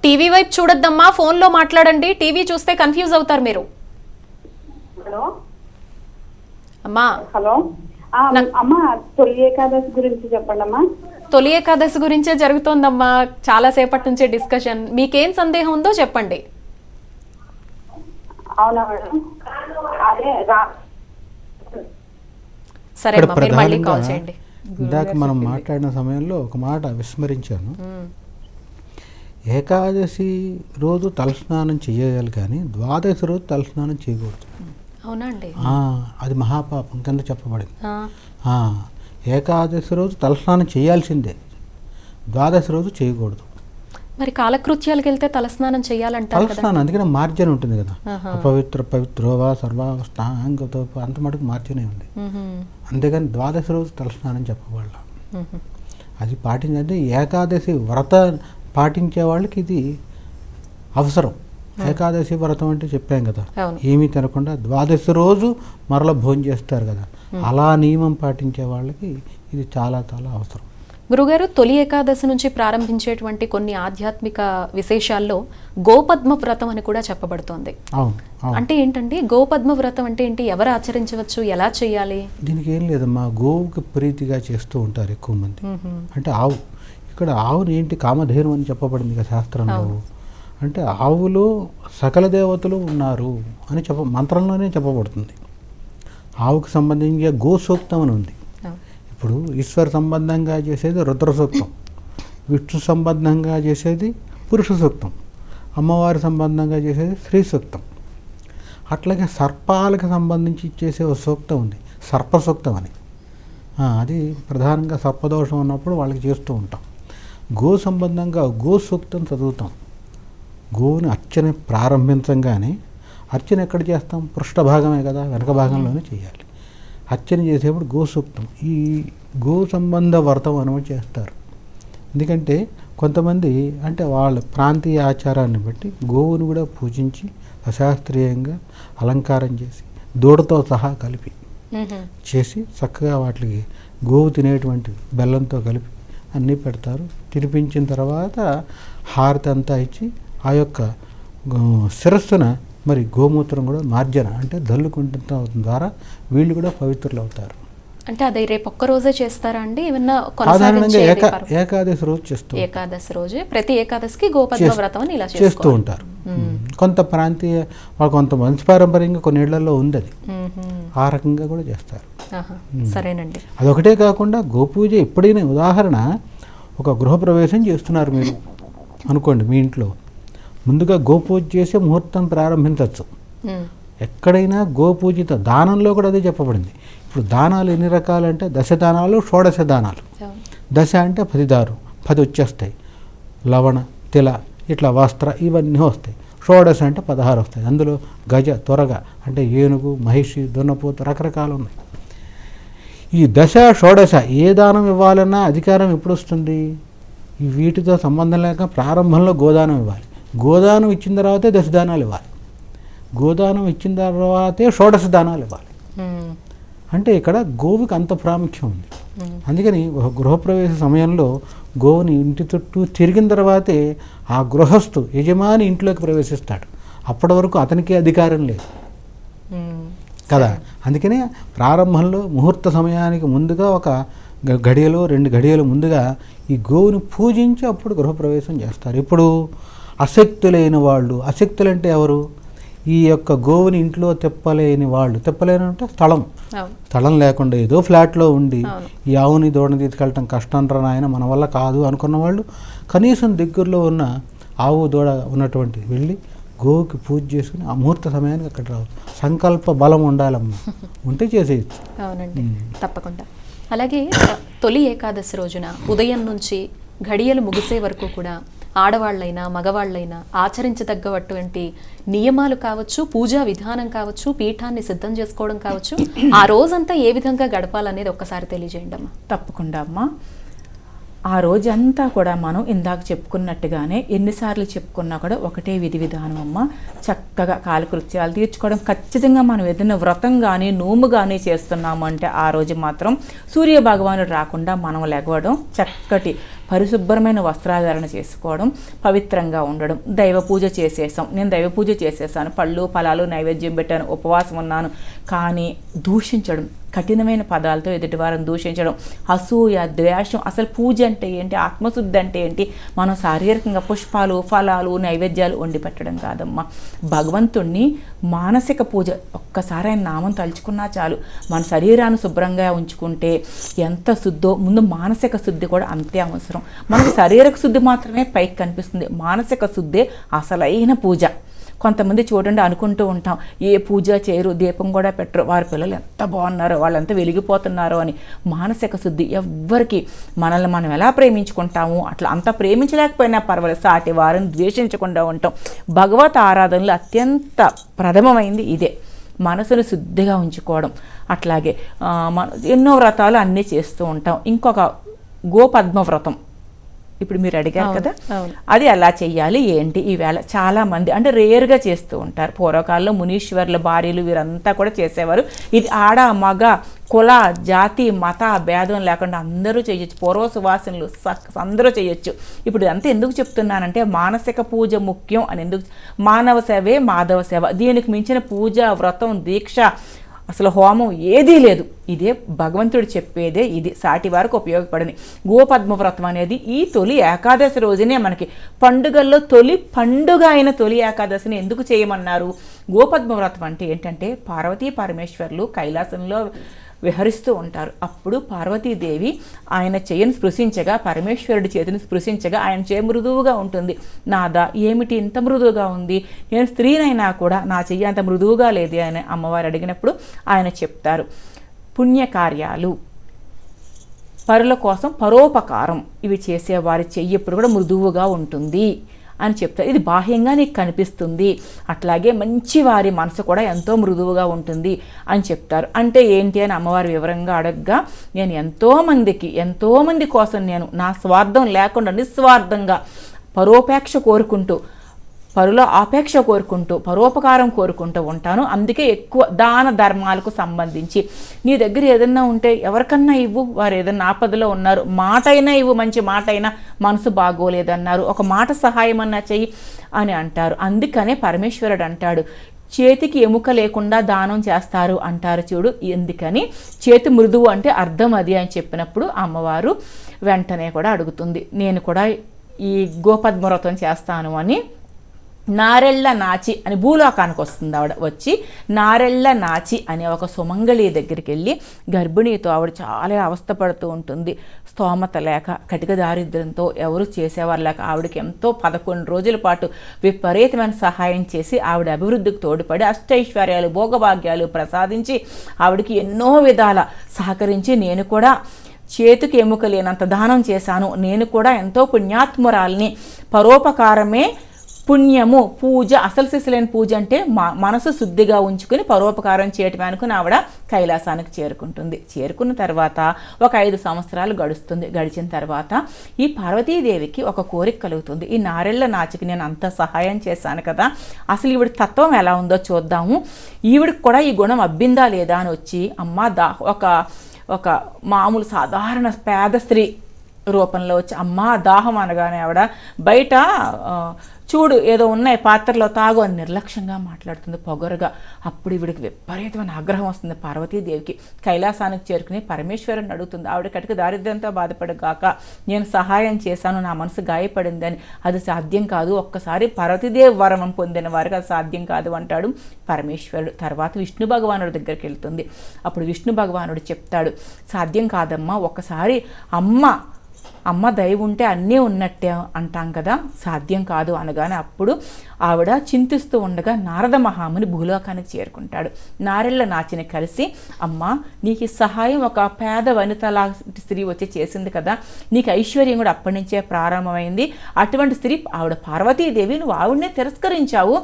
టీవీ వైపు చూడొద్దమ్మా, ఫోన్లో మాట్లాడండి. టీవీ చూస్తే కన్ఫ్యూజ్ అవుతారు మీరు. హలో అమ్మా. హలో అమ్మా, తొలి ఏకాదశి గురించి చెప్పండి అమ్మా. తొలి ఏకాదశి గురించే జరుగుతోందమ్మా చాలా సేపటి నుంచే డిస్కషన్. మీకేం సందేహం ఉందో చెప్పండి. అవునా మేడం? అదే సరే అమ్మా, మీరు మళ్ళీ కాల్ చేయండి. ఇందాక మనం మాట్లాడిన సమయంలో ఒక మాట విస్మరించాను. ఏకాదశి రోజు తలస్నానం చేయాలి కానీ ద్వాదశి రోజు తలస్నానం చేయకూడదు. అవునా అండి? అది మహాపాపం కింద చెప్పబడింది. ఏకాదశి రోజు తలస్నానం చేయాల్సిందే, ద్వాదశి రోజు చేయకూడదు. మరి కాలకృత్యాలకు వెళ్తే తలస్నానం చేయాలంటారు కదా. తలస్నానం అందుకనే మార్జన ఉంటుంది కదా, పవిత్రోవా సర్వావస్థాంగతో అంత మటుకు మార్జనే ఉంది. అంతేగాని ద్వాదశి రోజు తలస్నానం చెప్పవాళ్ళ అది పాటించంటే ఏకాదశి వ్రత పాటించే వాళ్ళకి ఇది అవసరం. ఏకాదశి వ్రతం అంటే చెప్పాం కదా, ఏమీ తినకుండా ద్వాదశి రోజు మరల భోజనం చేస్తారు కదా, అలా నియమం పాటించే వాళ్ళకి ఇది చాలా చాలా అవసరం. గురుగారు, తొలి ఏకాదశి నుంచి ప్రారంభించేటువంటి కొన్ని ఆధ్యాత్మిక విశేషాల్లో గోపద్మ వ్రతం అని కూడా చెప్పబడుతోంది. అంటే ఏంటండి గోపద్మ వ్రతం అంటే ఏంటి, ఎవరు ఆచరించవచ్చు, ఎలా చేయాలి? దీనికి ఏం లేదమ్మా, గోవుకి ప్రీతిగా చేస్తూ ఉంటారు ఎక్కువ మంది. అంటే ఆవు, ఇక్కడ ఆవుని ఏంటి కామధేను అని చెప్పబడింది కదా శాస్త్రంలో. అంటే ఆవులో సకల దేవతలు ఉన్నారు అని మంత్రంలోనే చెప్పబడుతుంది. ఆవుకు సంబంధించి గో సూక్తం అని ఉంది. ఇప్పుడు ఈశ్వర సంబంధంగా చేసేది రుద్ర సూక్తం, విష్ణు సంబంధంగా చేసేది పురుష సూక్తం, అమ్మవారి సంబంధంగా చేసేది స్త్రీ సూక్తం. అట్లాగే సర్పాలకు సంబంధించి చేసే ఒక సూక్తం ఉంది, సర్ప సూక్తం అని. అది ప్రధానంగా సర్పదోషం ఉన్నప్పుడు వాళ్ళకి చేస్తూ ఉంటాం. గో సంబంధంగా గో సూక్తం చదువుతాం. గోవుని అర్చన ప్రారంభించగానే, అర్చన ఎక్కడ చేస్తాం, పృష్ఠభాగమే కదా, వెనక భాగంలోనే చేయాలి. అర్చన చేసేప్పుడు గో సూక్తం, ఈ గో సంబంధ వ్రతం అనేది చేస్తారు. ఎందుకంటే కొంతమంది అంటే వాళ్ళ ప్రాంతీయ ఆచారాన్ని బట్టి గోవును కూడా పూజించి అశాస్త్రీయంగా అలంకారం చేసి దూడతో సహా కలిపి చేసి చక్కగా వాటికి గోవు తినేటువంటి బెల్లంతో కలిపి అన్నీ పెడతారు. తినిపించిన తర్వాత హారతి అంతా ఇచ్చి ఆ యొక్క శిరస్సున మరి గోమూత్రం కూడా మార్జన అంటే దల్లుకుంటూ ద్వారా వీళ్ళు కూడా పవిత్రులు అవుతారు. అంటే అది రేపు ఒక్క రోజే చేస్తారా అండి, ఏమన్నా సాధారణంగా ఏకాదశి రోజు చేస్తారు. ఏకాదశి రోజే ప్రతి ఏకాదశికి గోపద్మ వ్రతం అని ఇలా చేస్తూ ఉంటారు. కొంత ప్రాంతీయ కొంత వంశపారంపర్యంగా కొన్ని ఇళ్లలో ఉంది అది, ఆ రకంగా కూడా చేస్తారు. సరేనండి. అదొకటే కాకుండా గోపూజ ఎప్పుడైనా ఉదాహరణ ఒక గృహప్రవేశం చేస్తున్నారు మీరు అనుకోండి, మీ ఇంట్లో ముందుగా గోపూజ చేసే ముహూర్తం ప్రారంభించవచ్చు. ఎక్కడైనా గోపూజిత దానంలో కూడా అదే చెప్పబడింది. ఇప్పుడు దానాలు ఎన్ని రకాలు అంటే దశ దానాలు, షోడశ దానాలు. దశ అంటే 10 దారు 10 వచ్చేస్తాయి, లవణ తిల ఇట్లా వస్త్ర ఇవన్నీ వస్తాయి. షోడశ అంటే 16 వస్తాయి. అందులో గజ త్వరగా అంటే ఏనుగు, మహిషి, దున్నపోతు రకరకాలు ఉన్నాయి. ఈ దశ షోడశ ఏ దానం ఇవ్వాలన్నా అధికారం ఎప్పుడు వస్తుంది, ఈ వీటితో సంబంధం లేక ప్రారంభంలో గోదానం ఇవ్వాలి. గోదానం ఇచ్చిన తర్వాతే దశదానాలు ఇవ్వాలి. గోదానం ఇచ్చిన తర్వాతే షోడశ దానాలు ఇవ్వాలి. అంటే ఇక్కడ గోవుకి అంత ప్రాముఖ్యం ఉంది. అందుకని ఒక గృహప్రవేశ సమయంలో గోవుని ఇంటి చుట్టూ తిరిగిన తర్వాతే ఆ గృహస్థు యజమాని ఇంట్లోకి ప్రవేశిస్తాడు. అప్పటి వరకు అతనికి అధికారం లేదు కదా. అందుకనే ప్రారంభంలో ముహూర్త సమయానికి ముందుగా ఒక గడియలో 2 గడియలు ముందుగా ఈ గోవుని పూజించి అప్పుడు గృహప్రవేశం చేస్తారు. ఇప్పుడు అశక్తులైన వాళ్ళు, అశక్తులు అంటే ఎవరు, ఈ యొక్క గోవుని ఇంట్లో తిప్పలేని వాళ్ళు, తిప్పలేని అంటే స్థలం లేకుండా ఏదో ఫ్లాట్లో ఉండి ఈ ఆవుని దూడని తీసుకెళ్ళటం కష్టం రా నాయన మన వల్ల కాదు అనుకున్న వాళ్ళు కనీసం దగ్గరలో ఉన్న ఆవు దూడ ఉన్నటువంటి వెళ్ళి గోవుకి పూజ చేసుకుని ఆ ముహూర్త సమయానికి అక్కడ రావు. సంకల్ప బలం ఉండాలమ్మా, ఉంటే చేసేయచ్చు. అవునండి, తప్పకుండా. అలాగే తొలి ఏకాదశి రోజున ఉదయం నుంచి ఘడియలు ముగిసే వరకు కూడా ఆడవాళ్ళైనా మగవాళ్ళైనా ఆచరించదగ్గటువంటి నియమాలు కావచ్చు, పూజా విధానం కావచ్చు, పీఠాన్ని సిద్ధం చేసుకోవడం కావచ్చు, ఆ రోజంతా ఏ విధంగా గడపాలనేది ఒక్కసారి తెలియజేయండి అమ్మా. తప్పకుండా అమ్మా. ఆ రోజంతా కూడా మనం ఇందాక చెప్పుకున్నట్టుగానే ఎన్నిసార్లు చెప్పుకున్నా కూడా ఒకటే విధి విధానం అమ్మ. చక్కగా కాలకృత్యాలు తీర్చుకోవడం. ఖచ్చితంగా మనం ఏదైనా వ్రతం కానీ నోము కానీ చేస్తున్నాము అంటే ఆ రోజు మాత్రం సూర్య భగవానుడు రాకుండా మనం లెగవడం, చక్కటి పరిశుభ్రమైన వస్త్రాధారణ చేసుకోవడం, పవిత్రంగా ఉండడం. దైవ పూజ చేసేసాం, నేను దైవ పూజ చేసేసాను, పళ్ళు ఫలాలు నైవేద్యం పెట్టాను, ఉపవాసం ఉన్నాను, కానీ దూషించడం, కఠినమైన పదాలతో ఎదుటివారిని దూషించడం, అసూయ, ద్వేషం, అసలు పూజ అంటే ఏంటి, ఆత్మశుద్ధి అంటే ఏంటి, మనం శారీరకంగా పుష్పాలు ఫలాలు నైవేద్యాలు వండి పెట్టడం కాదమ్మా. భగవంతుణ్ణి మానసిక పూజ, ఒక్కసారి ఆయన నామం తలుచుకున్నా చాలు. మన శరీరాన్ని శుభ్రంగా ఉంచుకుంటే ఎంత శుద్ధో ముందు మానసిక శుద్ధి కూడా అంతే అవసరం. మనకు శారీరక శుద్ధి మాత్రమే పైకి కనిపిస్తుంది, మానసిక శుద్ధే అసలైన పూజ. కొంతమంది చూడండి అనుకుంటూ ఉంటాం, ఏ పూజ చేయరు, దీపం కూడా పెట్టరు, వారి పిల్లలు ఎంత బాగున్నారో, వాళ్ళు ఎంత వెలిగిపోతున్నారో అని. మానసిక శుద్ధి ఎవ్వరికి, మనల్ని మనం ఎలా ప్రేమించుకుంటాము అట్లా అంత ప్రేమించలేకపోయినా పర్వాలేదు, సాటి వారిని ద్వేషించకుండా ఉంటాం. భగవత్ ఆరాధనలో అత్యంత ప్రథమమైంది ఇదే, మనసును శుద్ధిగా ఉంచుకోవడం. అట్లాగే ఎన్నో వ్రతాలు అన్నీ చేస్తూ ఉంటాం. ఇంకొక గోపద్మ వ్రతం ఇప్పుడు మీరు అడిగారు కదా, అది ఎలా చెయ్యాలి ఏంటి, ఈవేళ చాలామంది అంటే రేరుగా చేస్తూ ఉంటారు. పూర్వకాలంలో మునీశ్వర్ల భార్యలు వీరంతా కూడా చేసేవారు. ఇది ఆడ మగ కుల జాతి మత భేదం లేకుండా అందరూ చేయొచ్చు, పూర్వ సువాసనలు అందరూ చేయొచ్చు. ఇప్పుడు ఇదంతా ఎందుకు చెప్తున్నానంటే మానసిక పూజ ముఖ్యం అని. ఎందుకు? మానవ సేవే మాధవ సేవ, దీనికి మించిన పూజ వ్రతం దీక్ష అసలు హోమం ఏదీ లేదు. ఇదే భగవంతుడు చెప్పేదే, ఇది సాటి వారికి ఉపయోగపడని గోపద్మ వ్రతం అనేది ఈ తొలి ఏకాదశి రోజునే మనకి పండుగల్లో తొలి పండుగ అయిన తొలి ఏకాదశిని ఎందుకు చేయమన్నారు? గోపద్మ వ్రతం అంటే ఏంటంటే పార్వతీ పరమేశ్వర్లు కైలాసంలో విహరిస్తూ ఉంటారు. అప్పుడు పార్వతీదేవి ఆయన చెయ్యను స్పృశించగా, పరమేశ్వరుడి చేతిని స్పృశించగా ఆయన చేయి మృదువుగా ఉంటుంది. నాదా ఏమిటి ఇంత మృదువుగా ఉంది, నేను స్త్రీనైనా కూడా నా చెయ్యి అంత మృదువుగా లేదు అని అమ్మవారు అడిగినప్పుడు ఆయన చెప్తారు, పుణ్యకార్యాలు పరుల కోసం పరోపకారం ఇవి చేసేవారి చెయ్యి ఎప్పుడు కూడా మృదువుగా ఉంటుంది అని చెప్తారు. ఇది బాహ్యంగా నీకు కనిపిస్తుంది, అట్లాగే మంచి వారి మనసు కూడా ఎంతో మృదువుగా ఉంటుంది అని చెప్తారు. అంటే ఏంటి అని అమ్మవారి వివరంగా అడగగా, నేను ఎంతోమంది కోసం నేను నా స్వార్థం లేకుండా నిస్వార్థంగా పరోపేక్ష కోరుకుంటూ, పరుల ఆపేక్ష కోరుకుంటూ, పరోపకారం కోరుకుంటూ ఉంటాను. అందుకే ఎక్కువ దాన ధర్మాలకు సంబంధించి నీ దగ్గర ఏదన్నా ఉంటే ఎవరికన్నా ఇవ్వు, వారు ఏదన్నా ఆపదలో ఉన్నారు, మాట అయినా ఇవ్వు, మంచి మాట అయినా, మనసు బాగోలేదన్నారు, ఒక మాట సహాయం అన్నా చెయ్యి అని అంటారు. అందుకనే పరమేశ్వరుడు అంటాడు, చేతికి ఎముక లేకుండా దానం చేస్తారు అంటారు చూడు. ఎందుకని చేతి మృదువు అంటే అర్థం అది అని చెప్పినప్పుడు అమ్మవారు వెంటనే కూడా అడుగుతుంది, నేను కూడా ఈ గోపద్మ వ్రతం చేస్తాను అని. నారెళ్ళ నాచి అని భూలోకానికి వస్తుంది ఆవిడ. వచ్చి నారెళ్ళ నాచి అనే ఒక సుమంగళి దగ్గరికి వెళ్ళి, గర్భిణీతో ఆవిడ చాలా అవస్థపడుతూ ఉంటుంది, స్తోమత లేక కటిక దారిద్ర్యంతో ఎవరు చేసేవారు లేక ఆవిడకి ఎంతో 11 రోజుల పాటు విపరీతమైన సహాయం చేసి ఆవిడ అభివృద్ధికి తోడ్పడి అష్టైశ్వర్యాలు భోగభాగ్యాలు ప్రసాదించి ఆవిడకి ఎన్నో విధాల సహకరించి, నేను కూడా చేతికి ఎముక లేనంత దానం చేశాను, నేను కూడా ఎంతో పుణ్యాత్మురాల్ని, పరోపకారమే పుణ్యము, పూజ అసలు సిసలైన పూజ అంటే మనసు శుద్ధిగా ఉంచుకుని పరోపకారం చేయటమే అనుకుని ఆవిడ కైలాసానికి చేరుకుంటుంది. చేరుకున్న తర్వాత ఒక 5 సంవత్సరాలు గడిచిన తర్వాత ఈ పార్వతీదేవికి ఒక కోరిక కలుగుతుంది, ఈ నారెళ్ళ నాచికి నేను అంత సహాయం చేశాను కదా, అసలు ఈవిడ తత్వం ఎలా ఉందో చూద్దాము, ఈవిడికి కూడా ఈ గుణం అబ్బిందా లేదా అని వచ్చి, అమ్మ ఒక మామూలు సాధారణ పేద స్త్రీ రూపంలో వచ్చి, అమ్మ దాహం అనగానే ఆవిడ బయట చూడు ఏదో ఉన్నాయి పాత్రలో తాగు అని నిర్లక్ష్యంగా మాట్లాడుతుంది పొగరుగా. అప్పుడు ఈవిడికి విపరీతమైన ఆగ్రహం వస్తుంది పార్వతీదేవికి. కైలాసానికి చేరుకుని పరమేశ్వరుని అడుగుతుంది, ఆవిడ కటిక దారిద్ర్యంతో బాధపడగాక నేను సహాయం చేశాను, నా మనసు గాయపడిందని. అది సాధ్యం కాదు, ఒక్కసారి పార్వతీదేవి వరం పొందిన వారికి అది సాధ్యం కాదు అంటాడు పరమేశ్వరుడు. తర్వాత విష్ణు భగవానుడి దగ్గరికి వెళ్తుంది. అప్పుడు విష్ణు భగవానుడు చెప్తాడు, సాధ్యం కాదమ్మా, ఒక్కసారి అమ్మ దయ ఉంటే అన్నీ ఉన్నట్టే అంటాం కదా, సాధ్యం కాదు అనగానే అప్పుడు ఆవిడ చింతిస్తూ ఉండగా నారద మహాముని భూలోకానికి చేరుకుంటాడు. నారెళ్ళ నాచిని కలిసి, అమ్మ నీకు ఈ సహాయం ఒక పేద వనితలా స్త్రీ వచ్చి చేసింది కదా, నీకు ఐశ్వర్యం కూడా అప్పటి నుంచే ప్రారంభమైంది, అటువంటి స్త్రీ ఆవిడ పార్వతీదేవి, నువ్వు ఆవిడనే తిరస్కరించావు,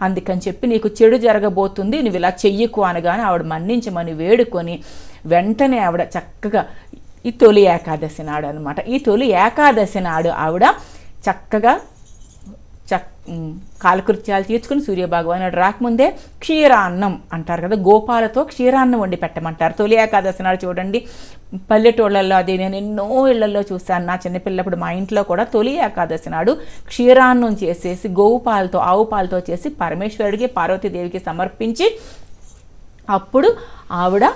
అందుకని చెప్పి నీకు చెడు జరగబోతుంది, నువ్వు ఇలా చెయ్యకు అనగానే ఆవిడ మన్నించమని వేడుకొని వెంటనే ఆవిడ చక్కగా ఈ తొలి ఏకాదశి నాడు అనమాట, ఈ తొలి ఏకాదశి నాడు ఆవిడ చక్కగా కాలకృత్యాలు తీర్చుకుని సూర్యభగవానుడు రాకముందే క్షీరాన్నం అంటారు కదా, గోపాలతో క్షీరాన్నం వండి పెట్టమంటారు. తొలి ఏకాదశి నాడు చూడండి, పల్లెటూళ్ళల్లో అది నేను ఎన్నో ఇళ్లలో చూశాను, నా చిన్నపిల్లప్పుడు మా ఇంట్లో కూడా తొలి ఏకాదశి నాడు క్షీరాన్నం చేసేసి గోవు పాలతో ఆవు పాలతో చేసి పరమేశ్వరుడికి పార్వతీదేవికి సమర్పించి, అప్పుడు ఆవిడ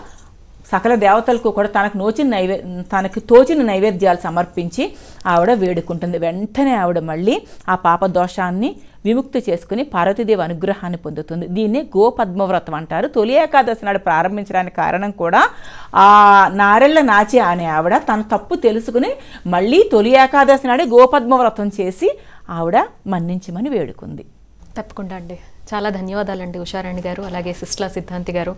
సకల దేవతలకు కూడా తనకు తోచిన నైవేద్యాలు సమర్పించి ఆవిడ వేడుకుంటుంది. వెంటనే ఆవిడ మళ్ళీ ఆ పాప దోషాన్ని విముక్తి చేసుకుని పార్వతీదేవి అనుగ్రహాన్ని పొందుతుంది. దీన్ని గోపద్మవ్రతం అంటారు. తొలి ఏకాదశి నాడు ప్రారంభించడానికి కారణం కూడా ఆ నారెళ్ళ నాచి అనే ఆవిడ తన తప్పు తెలుసుకుని మళ్ళీ తొలి ఏకాదశి నాడే గోపద్మవ్రతం చేసి ఆవిడ మన్నించమని వేడుకుంది. తప్పకుండా అండి. చాలా ధన్యవాదాలండి ఉషారాణి గారు, అలాగే సిస్లా సిద్ధాంతి గారు.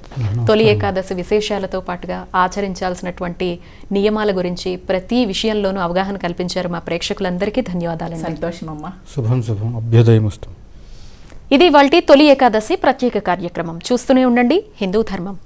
తొలి ఏకాదశి విశేషాలతో పాటుగా ఆచరించాల్సినటువంటి నియమాల గురించి ప్రతి విషయంలోనూ అవగాహన కల్పించారు. మా ప్రేక్షకులందరికీ ధన్యవాదాలండి. సంతోషం అమ్మా. శుభం శుభం, అభ్యుదయమస్తు. ఇది ఇవాల్టి తొలి ఏకాదశి ప్రత్యేక కార్యక్రమం. చూస్తూనే ఉండండి హిందూ ధర్మం.